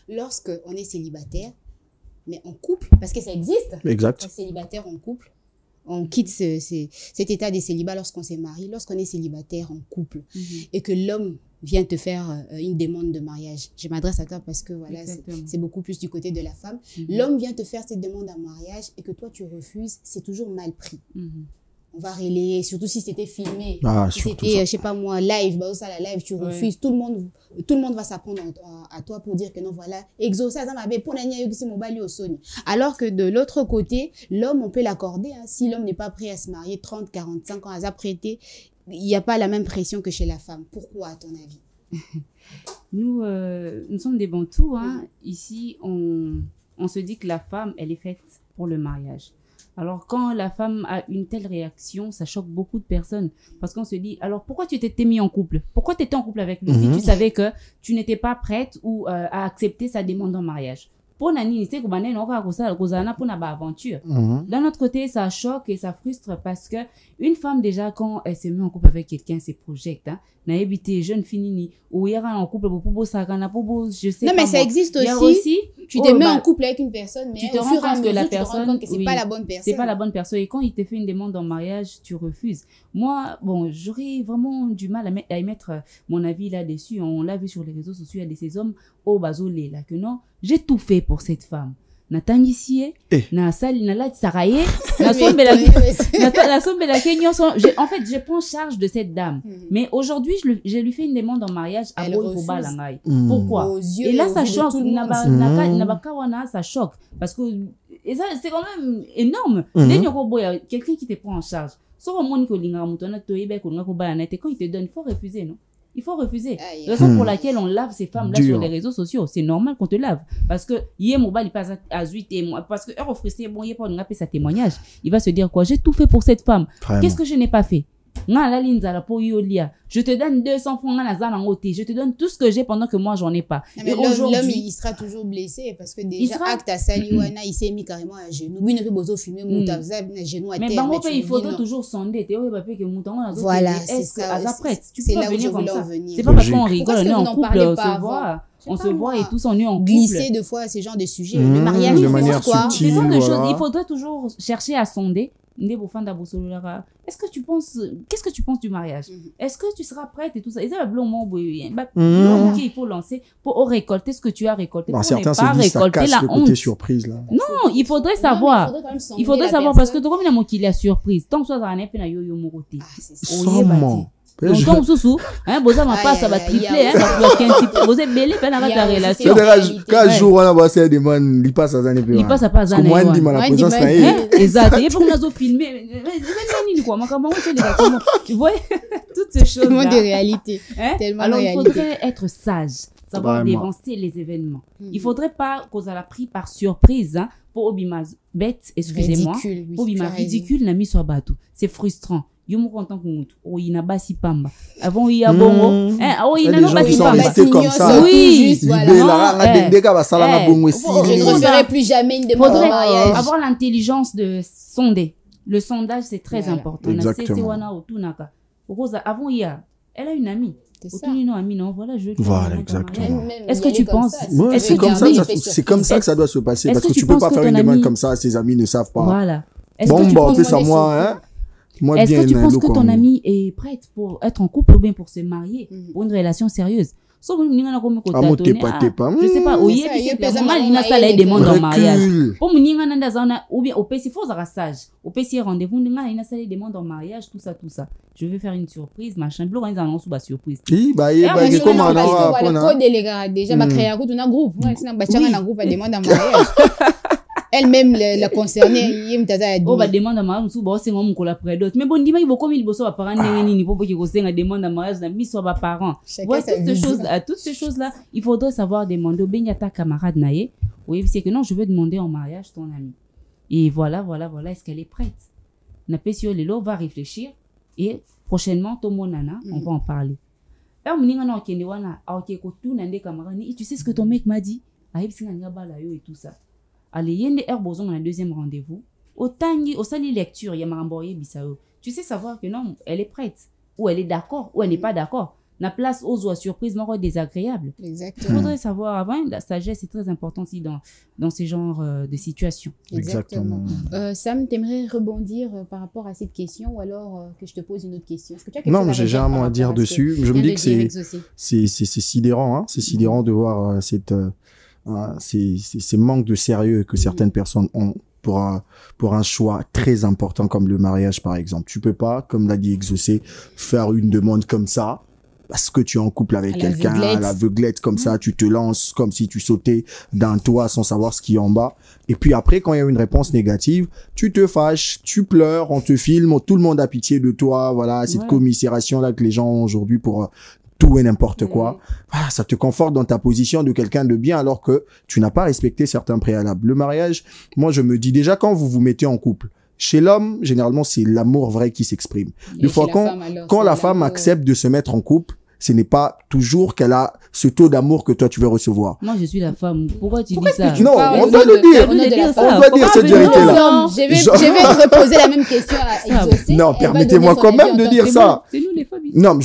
lorsqu'on est célibataire, mais en couple, parce que ça existe, exact. Célibataire en couple, on quitte cet état des célibats lorsqu'on s'est marié, lorsqu'on est célibataire en couple, et que l'homme vient te faire une demande de mariage. Je m'adresse à toi parce que voilà, c'est beaucoup plus du côté de la femme. L'homme vient te faire cette demande en mariage et que toi tu refuses, c'est toujours mal pris. On va relayer, surtout si c'était filmé, si c'était, je sais pas moi, live, bah, ça, la live, tu refuses, tout le monde va s'apprendre à toi pour dire que non, voilà, exaucé, alors que de l'autre côté, l'homme, on peut l'accorder, hein, si l'homme n'est pas prêt à se marier 30, 45 ans, à s'apprêter, il n'y a pas la même pression que chez la femme. Pourquoi, à ton avis? Nous sommes des Bantous, hein. Ici, on se dit que la femme, elle est faite pour le mariage. Alors, quand la femme a une telle réaction, ça choque beaucoup de personnes. Parce qu'on se dit, alors pourquoi tu t'étais mis en couple? Pourquoi tu étais en couple avec lui si tu savais que tu n'étais pas prête ou à accepter sa demande en mariage? Pour Nani, c'est que aventure. D'un autre côté, ça choque et ça frustre parce que une femme, déjà, quand elle se met en couple avec quelqu'un, elle se projette. Hein, n'a évité jeune fini ou il y a en couple pour je sais non, pas. Mais ça existe aussi. Tu te mets en couple avec une personne, mais tu te rends compte que la personne, c'est pas la bonne personne. C'est pas la bonne personne. Et quand il te fait une demande en mariage, tu refuses. Moi, bon, j'aurais vraiment du mal à émettre mon avis là-dessus. On l'a vu sur les réseaux sociaux, il y a de ces hommes au bazolé là que non, j'ai tout fait pour cette femme. Natangisie, na sali na la saraye, na sombe la Kenya. En fait, je prends charge de cette dame. Mais aujourd'hui, je lui fais une demande en mariage à Boy. Pourquoi? Et là, ça choque. Ça choque. Parce que, et ça, c'est quand même énorme. Quelqu'un qui te prend en charge. Quand il te donne, il faut refuser, non? Il faut refuser. La raison pour laquelle on lave ces femmes-là sur les réseaux sociaux, c'est normal qu'on te lave. Parce que, il passe à 8 et moi, parce que, sa témoignage, il va se dire quoi? J'ai tout fait pour cette femme. Qu'est-ce que je n'ai pas fait? Je te donne 200 francs, je te donne tout ce que j'ai pendant que moi, j'en ai pas. Et aujourd'hui, l'homme, il sera toujours blessé parce que déjà, acte à Saliwana, il s'est mis carrément à genoux. Mais il faut toujours sonder. Voilà, c'est ça. C'est là où je voulais en venir. C'est pas parce qu'on rigole, on est en couple, on se voit et tous on est en couple. Glisser deux fois ces genres de sujets. Le mariage, de manière subtile, ce genre de choses, il faudrait toujours chercher à sonder. Est-ce que tu penses, qu'est-ce que tu penses du mariage? Est-ce que tu seras prête et tout ça? Et ça, il faut lancer pour récolter ce que tu as récolté. Pour certains ne pas se disent, récolter ça casse la le côté honte. surprise, là. Non, il faudrait savoir. Il faudrait savoir parce que tu comme il y a surprise. Tant que ça, ça n'a pas yo mo côté. Donc, comme sous, hein, boza ma passe, ça va tripler, hein, vous êtes belé, ben avec ta relation. Quand jour, on a passé des man, il passe à Zané. Il passe à pas Zané. Moi, il dit, ma présence, exact. Il faut qu'on a filmé. Tu vois, toutes ces choses. Tellement de réalité. Alors, il faudrait être sage, savoir dévancer les événements. Il faudrait pas qu'on a pris par surprise, hein, pour Obima bête, excusez-moi, pour Obima ridicule, n'a mis sur bateau. C'est frustrant. Yo mo content ko mutu o ina basi pamba avant il y a bongo oh il n'a pas si pamba comme ça oui je ne referai plus jamais une demande en mariage. Avoir l'intelligence de sonder. Le sondage c'est très important. Exactement. Avant il y a elle a une amie. Voilà, exactement. Est-ce que tu penses? C'est comme ça que ça doit se passer parce que tu peux pas faire une demande comme ça, ses amis ne savent pas. Voilà. Bon, bah, fais ça moi, hein. Est-ce que tu penses que ton amie est prête pour être en couple ou bien pour se marier, pour une relation sérieuse? Je sais pas, oui, c'est mal, il a ça les demandes en mariage. Pour ou bien au PC, faut avoir sage. Au PC, rendez-vous, il a ça les demandes en mariage, tout ça. Je vais faire une surprise, machin. Bleu, ils annoncent une surprise. Oui, bah, comment on a le code délégué déjà, ma créé un groupe. Moi, c'est un groupe à demande en mariage. Elle-même la concernée, oh bah demande à mariage, sous c'est moi mon la près d'autres. Mais bon, dis-moi, il faut comme il bosse à parents, ni pour qu'il bosse à demande à mariage, n'a mis soit parents. Voilà toutes ces choses-là, il faudrait savoir demander au bien ta camarade naïe. Oui, c'est que non, je veux demander en mariage ton ami. Et voilà, est-ce qu'elle est prête? N'a pas si les lots va réfléchir et prochainement ton monana, on va en parler. Là, on n'inga na kende wana, ok ko tout nande camarade ni, tu sais ce que ton mec m'a dit? Aïe, c'est nga bala yo et tout ça. Allez, il y a une heure besoin d'un deuxième rendez-vous. Au tangi, au sali lecture, il y a Maramboye Bissao. Tu sais savoir que non, elle est prête. Ou elle est d'accord, ou elle n'est pas d'accord. La place aux oies surprise, mais désagréable. Exactement. Il faudrait savoir avant, la sagesse est très importante aussi dans ces genres de situations. Exactement. Sam, t'aimerais rebondir par rapport à cette question ou alors que je te pose une autre question? Non, j'ai jamais à dire dessus. Je me dis que c'est sidérant, hein. C'est sidérant de voir ces manques de sérieux que certaines personnes ont pour un choix très important comme le mariage, par exemple. Tu peux pas, comme l'a dit Exaucé, faire une demande comme ça parce que tu es en couple avec quelqu'un à l'aveuglette comme ça, tu te lances comme si tu sautais d'un toit sans savoir ce qui est en bas. Et puis après, quand il y a une réponse négative, tu te fâches, tu pleures, on te filme, tout le monde a pitié de toi. Voilà, cette commisération-là que les gens ont aujourd'hui pour tout et n'importe quoi. Voilà, ça te conforte dans ta position de quelqu'un de bien alors que tu n'as pas respecté certains préalables. Le mariage, moi je me dis déjà quand vous vous mettez en couple, chez l'homme, généralement c'est l'amour vrai qui s'exprime. Des fois quand la femme accepte de se mettre en couple, ce n'est pas toujours qu'elle a ce taux d'amour que toi tu veux recevoir. Moi je suis la femme. Pourquoi tu dis ça? Non, on doit le dire. On doit dire cette vérité-là. Je vais te reposer la même question à Exaucé. Non, permettez-moi quand même de dire ça. C'est nous les femmes. Non,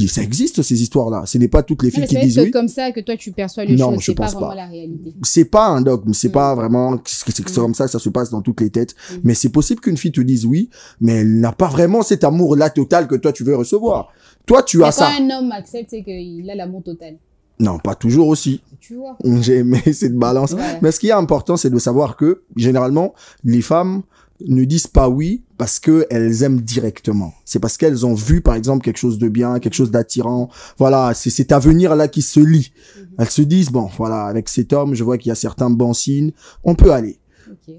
ça existe ces histoires-là. Ce n'est pas toutes les filles qui disent oui. C'est comme ça que toi tu perçois les choses. C'est pas vraiment la réalité. C'est pas un dogme. C'est pas vraiment. C'est comme ça que ça se passe dans toutes les têtes. Mais c'est possible qu'une fille te dise oui, mais elle n'a pas vraiment cet amour-là total que toi tu veux recevoir. Toi, tu as ça. Quand un homme accepte, c'est qu'il a l'amour total. Non, pas toujours aussi. Tu vois. J'ai aimé cette balance. Voilà. Mais ce qui est important, c'est de savoir que, généralement, les femmes ne disent pas oui parce qu'elles aiment directement. C'est parce qu'elles ont vu, par exemple, quelque chose de bien, quelque chose d'attirant. Voilà, c'est cet avenir-là qui se lie. Elles se disent, bon, voilà, avec cet homme, je vois qu'il y a certains bons signes. On peut aller.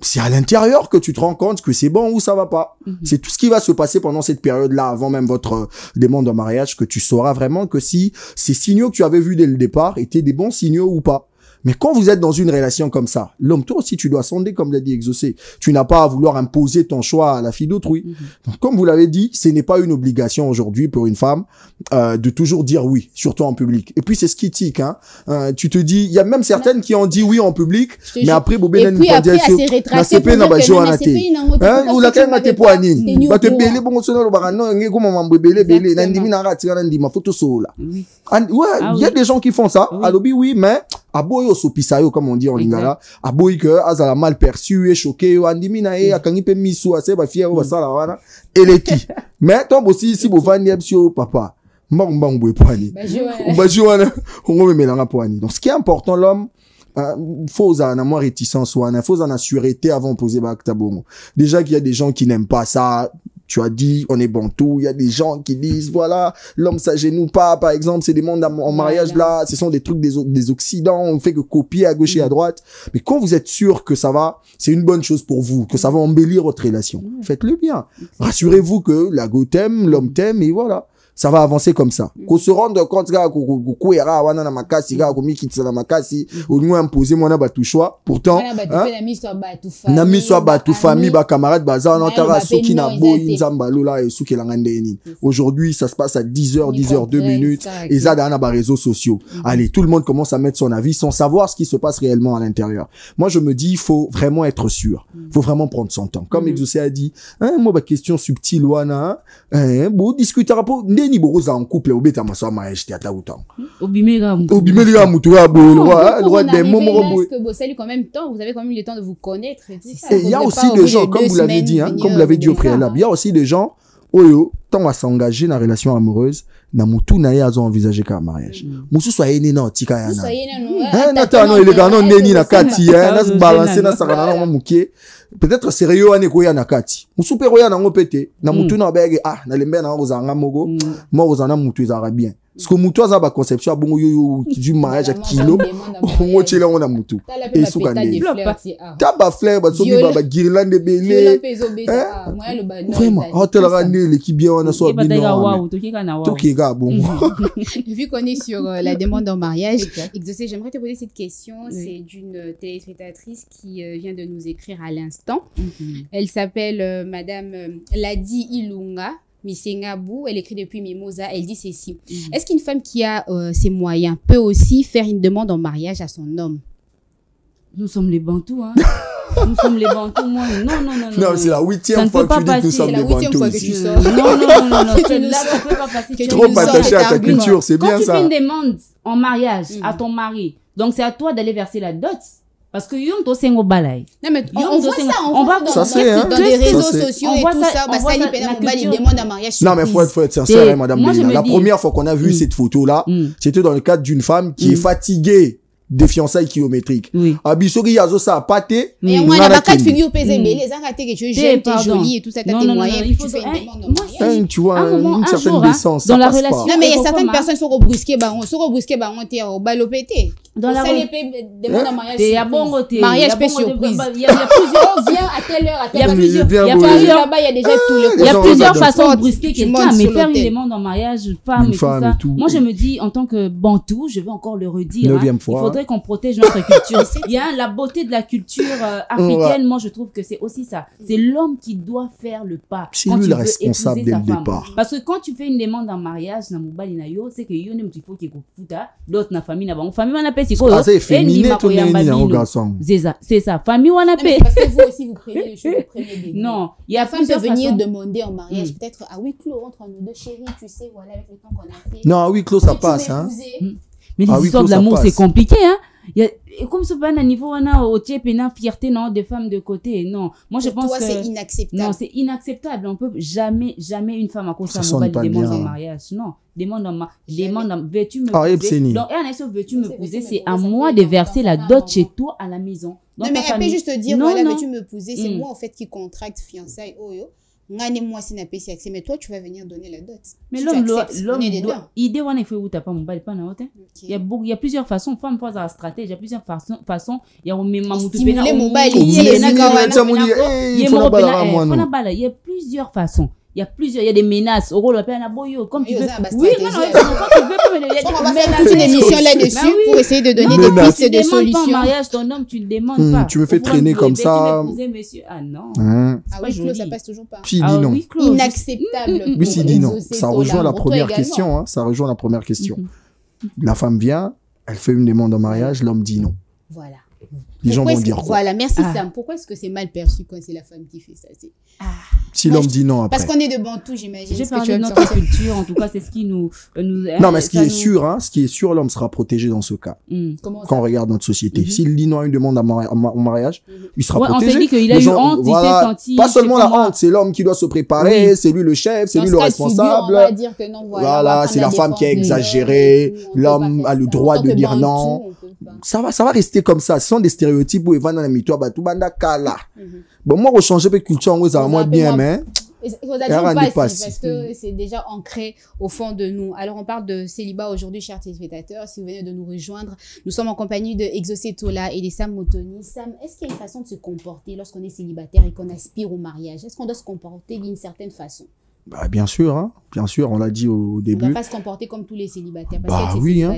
C'est à l'intérieur que tu te rends compte que c'est bon ou ça va pas. C'est tout ce qui va se passer pendant cette période-là, avant même votre demande en mariage, que tu sauras vraiment que si ces signaux que tu avais vus dès le départ étaient des bons signaux ou pas. Mais quand vous êtes dans une relation comme ça, l'homme, toi aussi, tu dois sonder, comme l'a dit Exaucé. Tu n'as pas à vouloir imposer ton choix à la fille d'autrui. Donc, comme vous l'avez dit, ce n'est pas une obligation aujourd'hui pour une femme de toujours dire oui, surtout en public. Et puis, c'est ce qui tique, hein. Tu te dis, il y a même certaines qui ont dit oui en public, mais après, bobé n'a pas dit na CP na ba joanate. Hein, ou la quand na te poanine. Ba te belé bon sono lo barano nge ko maman belé na ndimi na rati na ndima photo sola. Ouais, il y a des gens qui font ça. Alors oui, mais aboyo sopisayo comme on dit en lingala aboyi que azala mal perçu et choqué andimi na e akangi pe misu ase ba fier ba sala wana eleki mais toi aussi si bo vandi absio papa mbang boy poani bajoana on me melanga poani donc ce qui est important l'homme faut en avoir réticence ou faut en assureté avant de poser bakta bongo déjà qu'il y a des gens qui n'aiment pas ça. Tu as dit, on est bantou. Il y a des gens qui disent, voilà, l'homme s'agenouille pas, par exemple, c'est des demandes en mariage là, ce sont des trucs des Occidents, on fait que copier à gauche et à droite. Mais quand vous êtes sûr que ça va, c'est une bonne chose pour vous, que ça va embellir votre relation, faites-le bien. Rassurez-vous que la go t'aime, l'homme t'aime, et voilà. Ça va avancer comme ça. Qu'on se rende compte que wana na makasi ga ko mikitsa na makasi au moins imposer moi na batu choix pourtant na miso batu famille ba camarade baza na tara soki na boyi nzamba lola et soki langa ndeni. Aujourd'hui ça se passe à 10h 2 minutes et ça dans les réseaux sociaux. Allez, tout le monde commence à mettre son avis sans savoir ce qui se passe réellement à l'intérieur. Moi je me dis il faut vraiment être sûr. Faut vraiment prendre son temps. Comme Exaucé a dit, moi ba question subtile wana bon discutera pas ni boroza en couple au beta maso mariage théâtre autant obimega mutu ya bo droit des moments que bossez quand même temps vous avez quand même le temps de vous connaître et tout ça. Il y a aussi des gens comme vous l'avez dit hein comme vous l'avez dit au préalable il y a aussi des gens oyo tant à s'engager dans relation amoureuse na mutu na ya zo envisager ka mariage musu so yene na tika yana na tano ile kana ndeni na kati na se balancer na sakana na mukie peut-être sérieux ane ko ya na kati musu pe ko ya na ngopete na mutu na bege na lembe na ozanga mogo mo ozana mutu ezara bien parce que mutu aza ba conception bongo yo du mariage à kilo on chela on a mutu et soukande taba fleur ba sobi ba guirlande belé vraiment hôtel randé l'équipe bien on a so bien tokiga bon. Vu qu'on est sur la demande en mariage, Exaucé, j'aimerais te poser cette question. C'est d'une téléspectatrice qui vient de nous écrire à l'instant. Elle s'appelle Madame Ladi Ilunga Misengabou. Elle écrit depuis Mimosa. Elle dit ceci. Est-ce qu'une femme qui a ses moyens peut aussi faire une demande en mariage à son homme? Nous sommes les Bantous, hein. Nous sommes les Bantous, moi. Non, c'est la 8e fois que tu dis que nous sommes les Bantous. Non. Là, ça peut pas passer. Tu es trop attaché à ta culture, c'est bien ça. Quand tu fais une demande en mariage à ton mari, donc c'est à toi d'aller verser la dot. Parce que yon to sengo balai. Non mais on voit ça, dans les réseaux sociaux et tout ça. Bah ça il pena mon bali demande en mariage. Non mais faut être sincère, madame. La première fois qu'on a vu cette photo là, c'était dans le cadre d'une femme qui est fatiguée des fiançailles kilométriques. Abisogi yazo ça pâté. Mais moi la pas de figure pesé mais les engatés que tu es jeune, tu es jolie et tout ça, t'as tes moyens, tu fais une demande en mariage. Tu vois une certaine décence dans la relation. Non mais il y a certaines personnes qui sont rebrusquées on t'es au balopété. Dans la demande en mariage. Il y a bon mariage surprise. Il y a plusieurs vient à telle heure il y a plusieurs là-bas il y a déjà tout le il y a plusieurs façons de brusquer quelqu'un mais faire une demande en mariage femme et tout ça. Moi je me dis en tant que Bantou, je vais encore le redire. Il faudrait qu'on protège notre culture. Il y a la beauté de la culture africaine. Moi je trouve que c'est aussi ça. C'est l'homme qui doit faire le pas. C'est lui le responsable dès le départ. Parce que quand tu fais une demande en mariage na mobali na yo, c'est que yo nem il faut qu'il futa d'autres na famille na ba famille na pe c'est féminin tout le garçon. C'est ça. Famille wana pe. Parce que vous aussi vous prenez le premier début. Non, il y a femme peut venir demander en mariage peut-être à huis clos entre nous deux chéris, tu sais voilà avec le temps qu'on a fait. Non, à huis clos ça passe hein. Mais les histoires de l'amour c'est compliqué hein. Il y a comme ce pas à niveau on a au type une fierté non des femmes de côté non moi je pense que c'est inacceptable. Non c'est inacceptable on peut jamais une femme à cause de ça demande en mariage non demande veux-tu me poser donc veux-tu me poser c'est à moi de verser la dot chez toi à la maison. Non mais elle peut juste te dire voilà veux-tu me poser c'est moi en fait qui contracte fiançailles moi si n'a pas accès mais toi tu vas venir donner la dot. Mais l'homme idée on fait où t'as pas mon bal pas na il y a plusieurs façons femme fois la stratégie il y a plusieurs façons il y a même mamoutou pena il y a plusieurs façons. Il y a des menaces au rôle comme tu veux. Oui, non, on va faire une émission là-dessus pour essayer de donner des pistes de solutions. Ton mariage, ton homme, tu le demandes pas. Tu me fais traîner comme ça. Ah non. Ah oui, ça passe toujours pas. Inacceptable. Oui, si dit non. Ça rejoint la première question. Ça rejoint la première question. La femme vient, elle fait une demande en mariage, l'homme dit non. Voilà. Les gens vont dire quoi? Voilà, merci Sam. Pourquoi est-ce que c'est mal perçu quand c'est la femme qui fait ça? Si l'homme dit non après. Parce qu'on est de Bantou, j'imagine. J'ai parlé de notre culture, en tout cas, c'est ce qui nous non, mais ce qui est sûr, l'homme sera protégé dans ce cas. Quand on regarde notre société. S'il dit non à une demande en mariage, il sera protégé. On s'est dit qu'il a eu honte, il s'est senti... Pas seulement la honte, c'est l'homme qui doit se préparer, c'est lui le chef, c'est lui le responsable. On va dire que non, voilà, c'est la femme qui a exagéré, l'homme a le droit de dire non. Ça va rester comme ça. Ce sont des stéréotypes où ils vont dans la mitois, bah, tout banda kala. Bon, moi, on change de culture, on va moins bien, mais. Parce que c'est déjà ancré au fond de nous. Alors, on parle de célibat aujourd'hui, chers téléspectateurs. Si vous venez de nous rejoindre, nous sommes en compagnie de Exaucé Tola et de Sam Motoni. Sam, est-ce qu'il y a une façon de se comporter lorsqu'on est célibataire et qu'on aspire au mariage? Est-ce qu'on doit se comporter d'une certaine façon? Bah, bien sûr, hein. Bien sûr, on l'a dit au début. On ne va pas se comporter comme tous les célibataires. Parce bah oui, hein.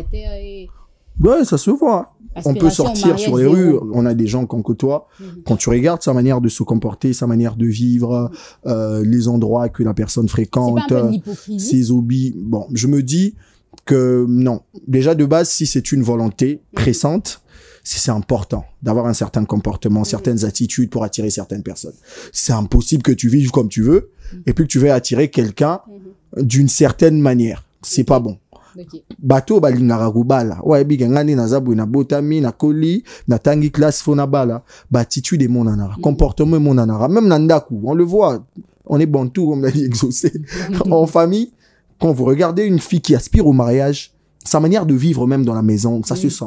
Ouais, ça se voit. On peut sortir sur les rues, on a des gens qu'on côtoie. Quand tu regardes sa manière de se comporter, sa manière de vivre, les endroits que la personne fréquente, ses hobbies. Bon, je me dis que non. Déjà de base, si c'est une volonté pressante, c'est important d'avoir un certain comportement, certaines attitudes pour attirer certaines personnes. C'est impossible que tu vives comme tu veux et puis que tu veux attirer quelqu'un d'une certaine manière. C'est pas bon. Bato balingara kubala ouais biga ngani na zabu na botami na koli na tangi classe fona bala ba attitude mon anara comportement mon anara même na ndaku on le voit, on est bantou comme l'a dit Exaucé en famille. Quand vous regardez une fille qui aspire au mariage, sa manière de vivre même dans la maison, ça se sent.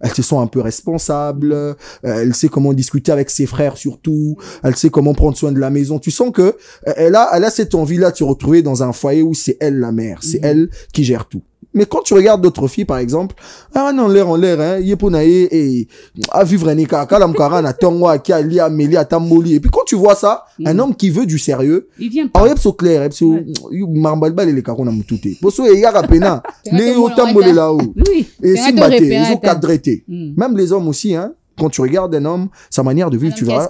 Elle se sent un peu responsable, elle sait comment discuter avec ses frères surtout, elle sait comment prendre soin de la maison. Tu sens que elle a cette envie-là de se retrouver dans un foyer où c'est elle la mère, c'est elle qui gère tout. Mais quand tu regardes d'autres filles, par exemple, ah non, l'air, hein, yeponaye, et, à vivre un écart, na tongwa, qui a lié à Méli, à Tamboli. Et puis quand tu vois ça, un homme qui veut du sérieux, il vient pas. Alors, il clair, marbalbal et les carons, on a touté. Pour ça, il y a rapena, les au Tamboli là-haut. Oui. Et si batté, ils ont cadré. Même les hommes aussi, hein. Quand tu regardes un homme, sa manière de vivre, tu verras.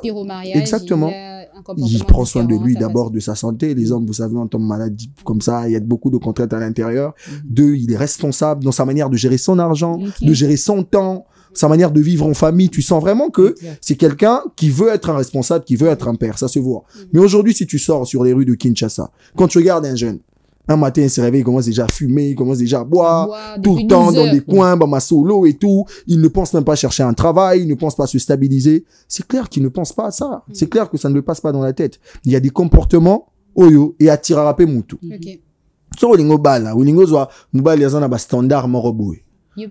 Exactement. Il prend soin de lui d'abord, de sa santé. Les hommes, vous savez, on tombe malade comme ça. Il y a beaucoup de contraintes à l'intérieur. Deux, il est responsable dans sa manière de gérer son argent, de gérer son temps, sa manière de vivre en famille. Tu sens vraiment que c'est quelqu'un qui veut être un responsable, qui veut être un père. Ça se voit. Mais aujourd'hui, si tu sors sur les rues de Kinshasa, quand tu regardes un jeune, un matin, il se réveille, il commence déjà à fumer, il commence déjà à boire, tout le temps dans des coins, ma solo et tout. Il ne pense même pas chercher un travail, il ne pense pas se stabiliser. C'est clair qu'il ne pense pas à ça. C'est clair que ça ne lui passe pas dans la tête. Il y a des comportements, oyo, et attira rapé moutou. So, olingo bala, olingo zoa, mubali yazana ba standard moroboué. Il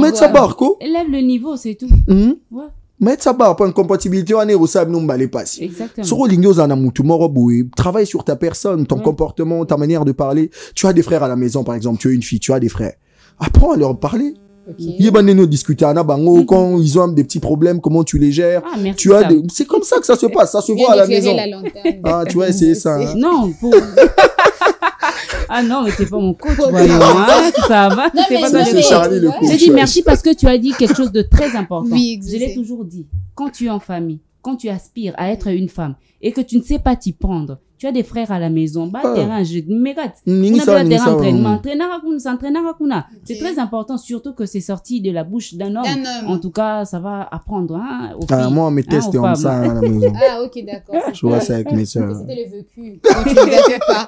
met sa barre, quoi. Élève le niveau, c'est tout. Ouais. Mettre sa barre pour une compatibilité, on est au sable, non, bah, les passes. Exactement. Sur travaille sur ta personne, ton comportement, ta manière de parler. Tu as des frères à la maison, par exemple, tu as une fille, tu as des frères. Apprends à leur parler. Discuter à Nabango, quand ils ont des petits problèmes, comment tu les gères. Ah, merci. Tu as c'est comme ça que ça se passe, ça se voit à la maison. Ah, tu vois, c'est ça. Hein. Non, ah non, mais t'es pas mon coach, voyons, hein, ça va. Non, c'est pas Charlie le coach. J'ai dit merci parce que tu as dit quelque chose de très important. Oui, je l'ai toujours dit. Quand tu es en famille, quand tu aspires à être une femme et que tu ne sais pas t'y prendre, tu as des frères à la maison, bah, terrain, je m'égate. C'est très important, surtout que c'est sorti de la bouche d'un homme. En tout cas, ça va apprendre, hein, aux filles. Moi, mes tests, c'est comme ça, à la maison. Ah, ok, d'accord. Je vois ça avec mes sœurs. C'était le vécu. Donc, tu ne gâtes pas.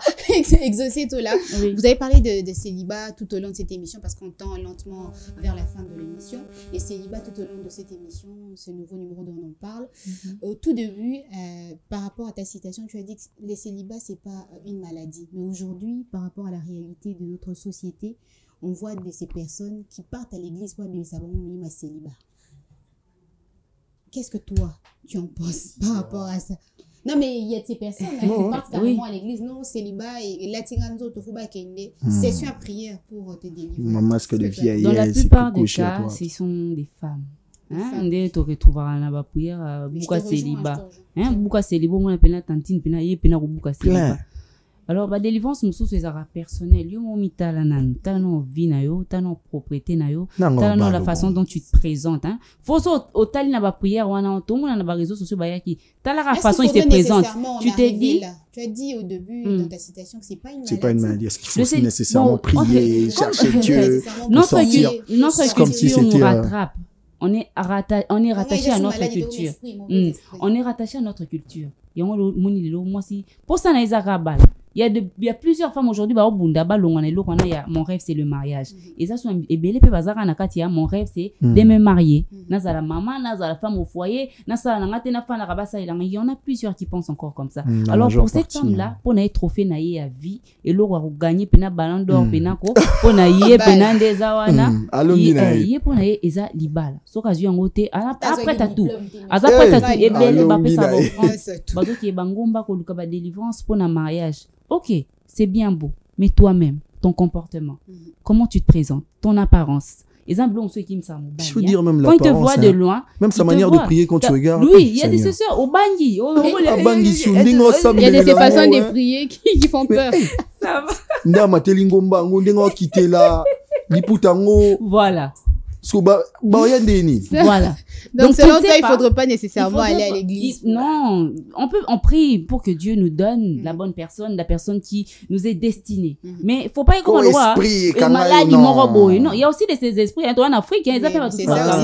Exaucé, Tola. Oui. Vous avez parlé de célibat tout au long de cette émission parce qu'on tend lentement vers la fin de l'émission. Et célibat tout au long de cette émission, ce nouveau numéro dont on parle. Au tout début, par rapport à ta citation, tu as dit que les célibat, c'est pas une maladie. Mais aujourd'hui, par rapport à la réalité de notre société, on voit ces personnes qui partent à l'église pour abîmer sa célibat. Qu'est-ce que toi, tu en penses par rapport à ça? Non, mais il y a ces personnes qui partent carrément à l'église, non, célibat, et là, session à prière pour te délivrer. Masque de vieillesse. Dans la plupart des cas, ce sont des femmes. Hein, tu retrouveras la prière beaucoup célibat. Hein, beaucoup célibat, on appelle la tantine, pena y pena beaucoup célibat. Alors, bah, délivrance, nous sommes personnel. Yo, mon mitala nan, t'as non vie na yo, t'as non propriété na yo, t'as non la façon dont tu te présentes. Hein. Faut au tal na ba prière, wana tout le monde na ba réseaux sociaux ba yaki. T'as la façon il se présente. Tu t'es dit. Tu as dit au début dans ta citation que c'est pas une maladie. C'est pas une maladie. Est-ce qu'il faut nécessairement prier, chercher Dieu, notre culture nous rattrape. on est rattaché à notre culture. On est rattaché à notre culture. Pour ça, il y a plusieurs femmes aujourd'hui, mon rêve c'est le mariage. Et ça, mon rêve c'est de me marier. Nazala maman, nazala femme au foyer, il y en a plusieurs qui pensent encore comme ça. Alors pour cette femme-là, pour être trophée naïe à vie, et l'or a gagné pena ballon d'or penako, pour naïe pena des awana, y pour naïe eza libala. So kazu en côté, après tatou, après tatou, et belle bapé sa bateau qui est bangomba ko lukaba délivrance pour un mariage. Ok, c'est bien beau, mais toi-même, ton comportement, comment tu te présentes, ton apparence. Exemple, on sait qui me semble. Je veux dire même quand il te voit de loin, même sa manière de prier quand tu regardes. Oui, il y a des sœurs au Bangui. Il y a des façons de prier qui font peur. Ça va. Voilà. Voilà. Donc selon toi, il ne faudrait pas nécessairement aller à l'église. Non, on prie pour que Dieu nous donne la bonne personne, la personne qui nous est destinée. Mais il ne faut pas y croire. Non, il y a aussi ces esprits. En Afrique, ils appellent tout ça.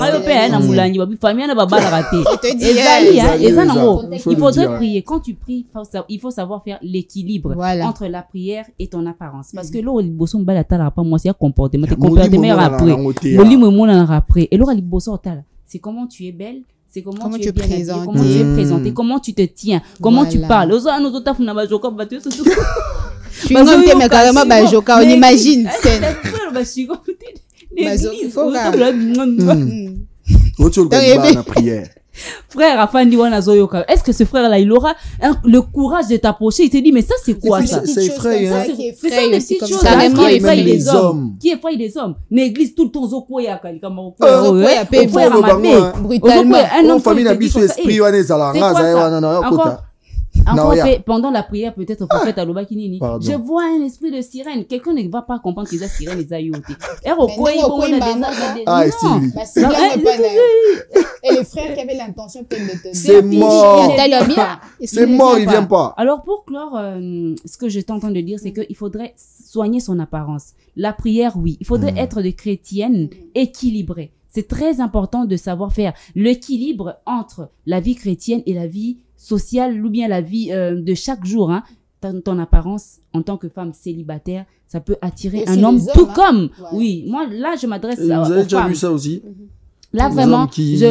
Il faudrait prier. Quand tu pries, il faut savoir faire l'équilibre entre la prière et ton apparence. Parce que là, moi, c'est un comportement. Après. Et là, c'est comment tu es belle, c'est comment tu es bien habillée, comment tu es présentée, comment tu te tiens, comment tu parles. On imagine. Frère Afandi Wanazoyoka, est-ce que ce frère-là, il aura le courage de t'approcher? Il te dit, mais ça, c'est quoi ça? C'est effrayé, hein? C'est ça, des petites choses. Carrément, effraie les hommes. Qui effraie les hommes? L'église, tout le temps, Zokoya, Kalikama, brutalement. Un famille n'a pas ce esprit, encore pendant la prière, peut-être au prophète Aloba Kinini, je vois un esprit de sirène. Quelqu'un ne va pas comprendre que c'est sirène, les ayotés. Et le frère qui avait l'intention de te... C'est mort. C'est mort, il vient pas. Alors pour clore, ce que je t'entends de dire, c'est qu'il faudrait soigner son apparence. La prière, oui. Il faudrait être de chrétienne équilibrée. C'est très important de savoir faire l'équilibre entre la vie chrétienne et la vie sociale ou bien la vie de chaque jour. Hein. Ton apparence en tant que femme célibataire, ça peut attirer un homme tout comme. Oui, moi là je m'adresse aux femmes. Vous avez déjà vu ça aussi? Là vraiment, qui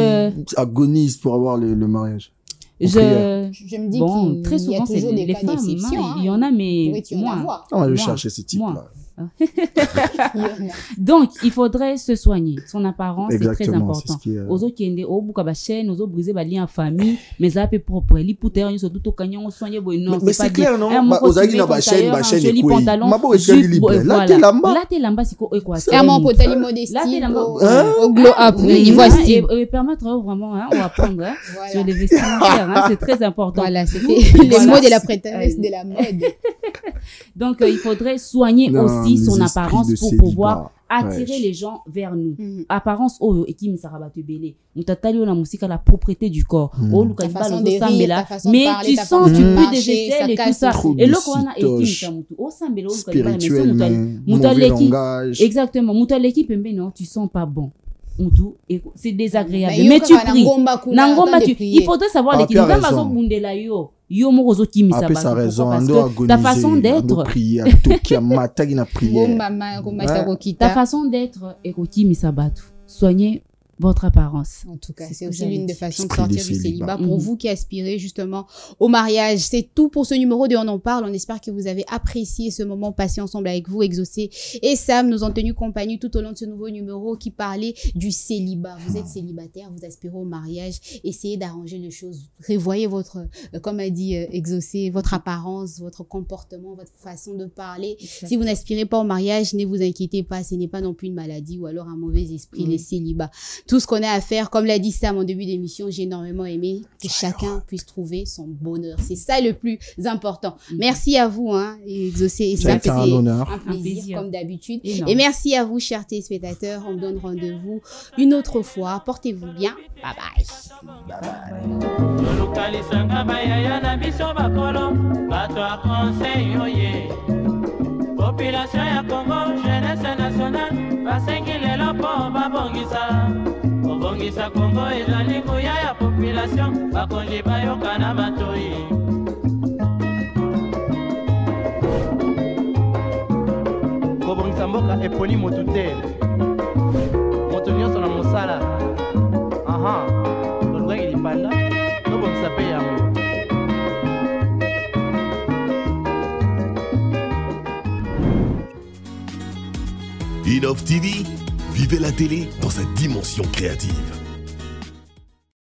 agonisent pour avoir le mariage. Je me dis bon, très souvent c'est les femmes. Il y en a, mais moi. On va le chercher ce type-là. Donc, il faudrait se soigner. Son apparence est très important. Aux autres qui ont au bout de chaîne, aux autres briser les liens en famille, mais ça peut propre. Les pouteurs, ils sont tout au canyon, soigner. Non, mais c'est clair, non? Aux autres qui ont chaîne, joli pantalon. Là, t'es là-bas, c'est quoi? C'est un potali modestie. Au glow up. Et permettre vraiment, on va prendre sur les vestimentaires. C'est très important. Voilà, c'était les mots de la prêtresse de la mode. Donc, il faudrait soigner aussi son apparence pour pouvoir attirer les gens vers nous. Apparence, et qui me sarabate belé. Mutatali on a musique à la propriété du corps. Ta façon de rire, mais tu sens, tu peux des aisselles et tout ça. Et là, on a équipe, spirituellement, mauvais langage. Exactement. Mutaleki pembe, non, tu sens pas bon. C'est désagréable. Mais tu pries. Il faudrait savoir l'équilibre. Ta façon d'être. Ta façon d'être est soignez votre apparence. En tout cas, c'est aussi l'une des façons de sortir du célibat pour vous qui aspirez justement au mariage. C'est tout pour ce numéro de On en parle. On espère que vous avez apprécié ce moment passé ensemble avec vous. Exaucé et Sam nous ont tenu compagnie tout au long de ce nouveau numéro qui parlait du célibat. Vous êtes célibataire, vous aspirez au mariage. Essayez d'arranger les choses. Revoyez votre, comme a dit Exaucé, votre apparence, votre comportement, votre façon de parler. Exactement. Si vous n'aspirez pas au mariage, ne vous inquiétez pas. Ce n'est pas non plus une maladie ou alors un mauvais esprit, les célibats. Tout ce qu'on a à faire, comme l'a dit Sam en début d'émission, j'ai énormément aimé que chacun puisse trouver son bonheur. C'est ça le plus important. Merci à vous, hein, Exaucé et Sam. C'était un plaisir comme d'habitude. Et merci à vous, chers téléspectateurs. On donne rendez-vous une autre fois. Portez-vous bien. Bye bye. Population ya Congo, jeunesse nationale, basengile lopo babongisa. kobongisa Kongo ezali nguya ya population bakonzi bayoka na matoi. Kobongisa mboka eponi motu te, moto nyonso na mosala. Aha, tolukaki lipanda tobongisa mpe yango. Innov TV, vivez la télé dans sa dimension créative.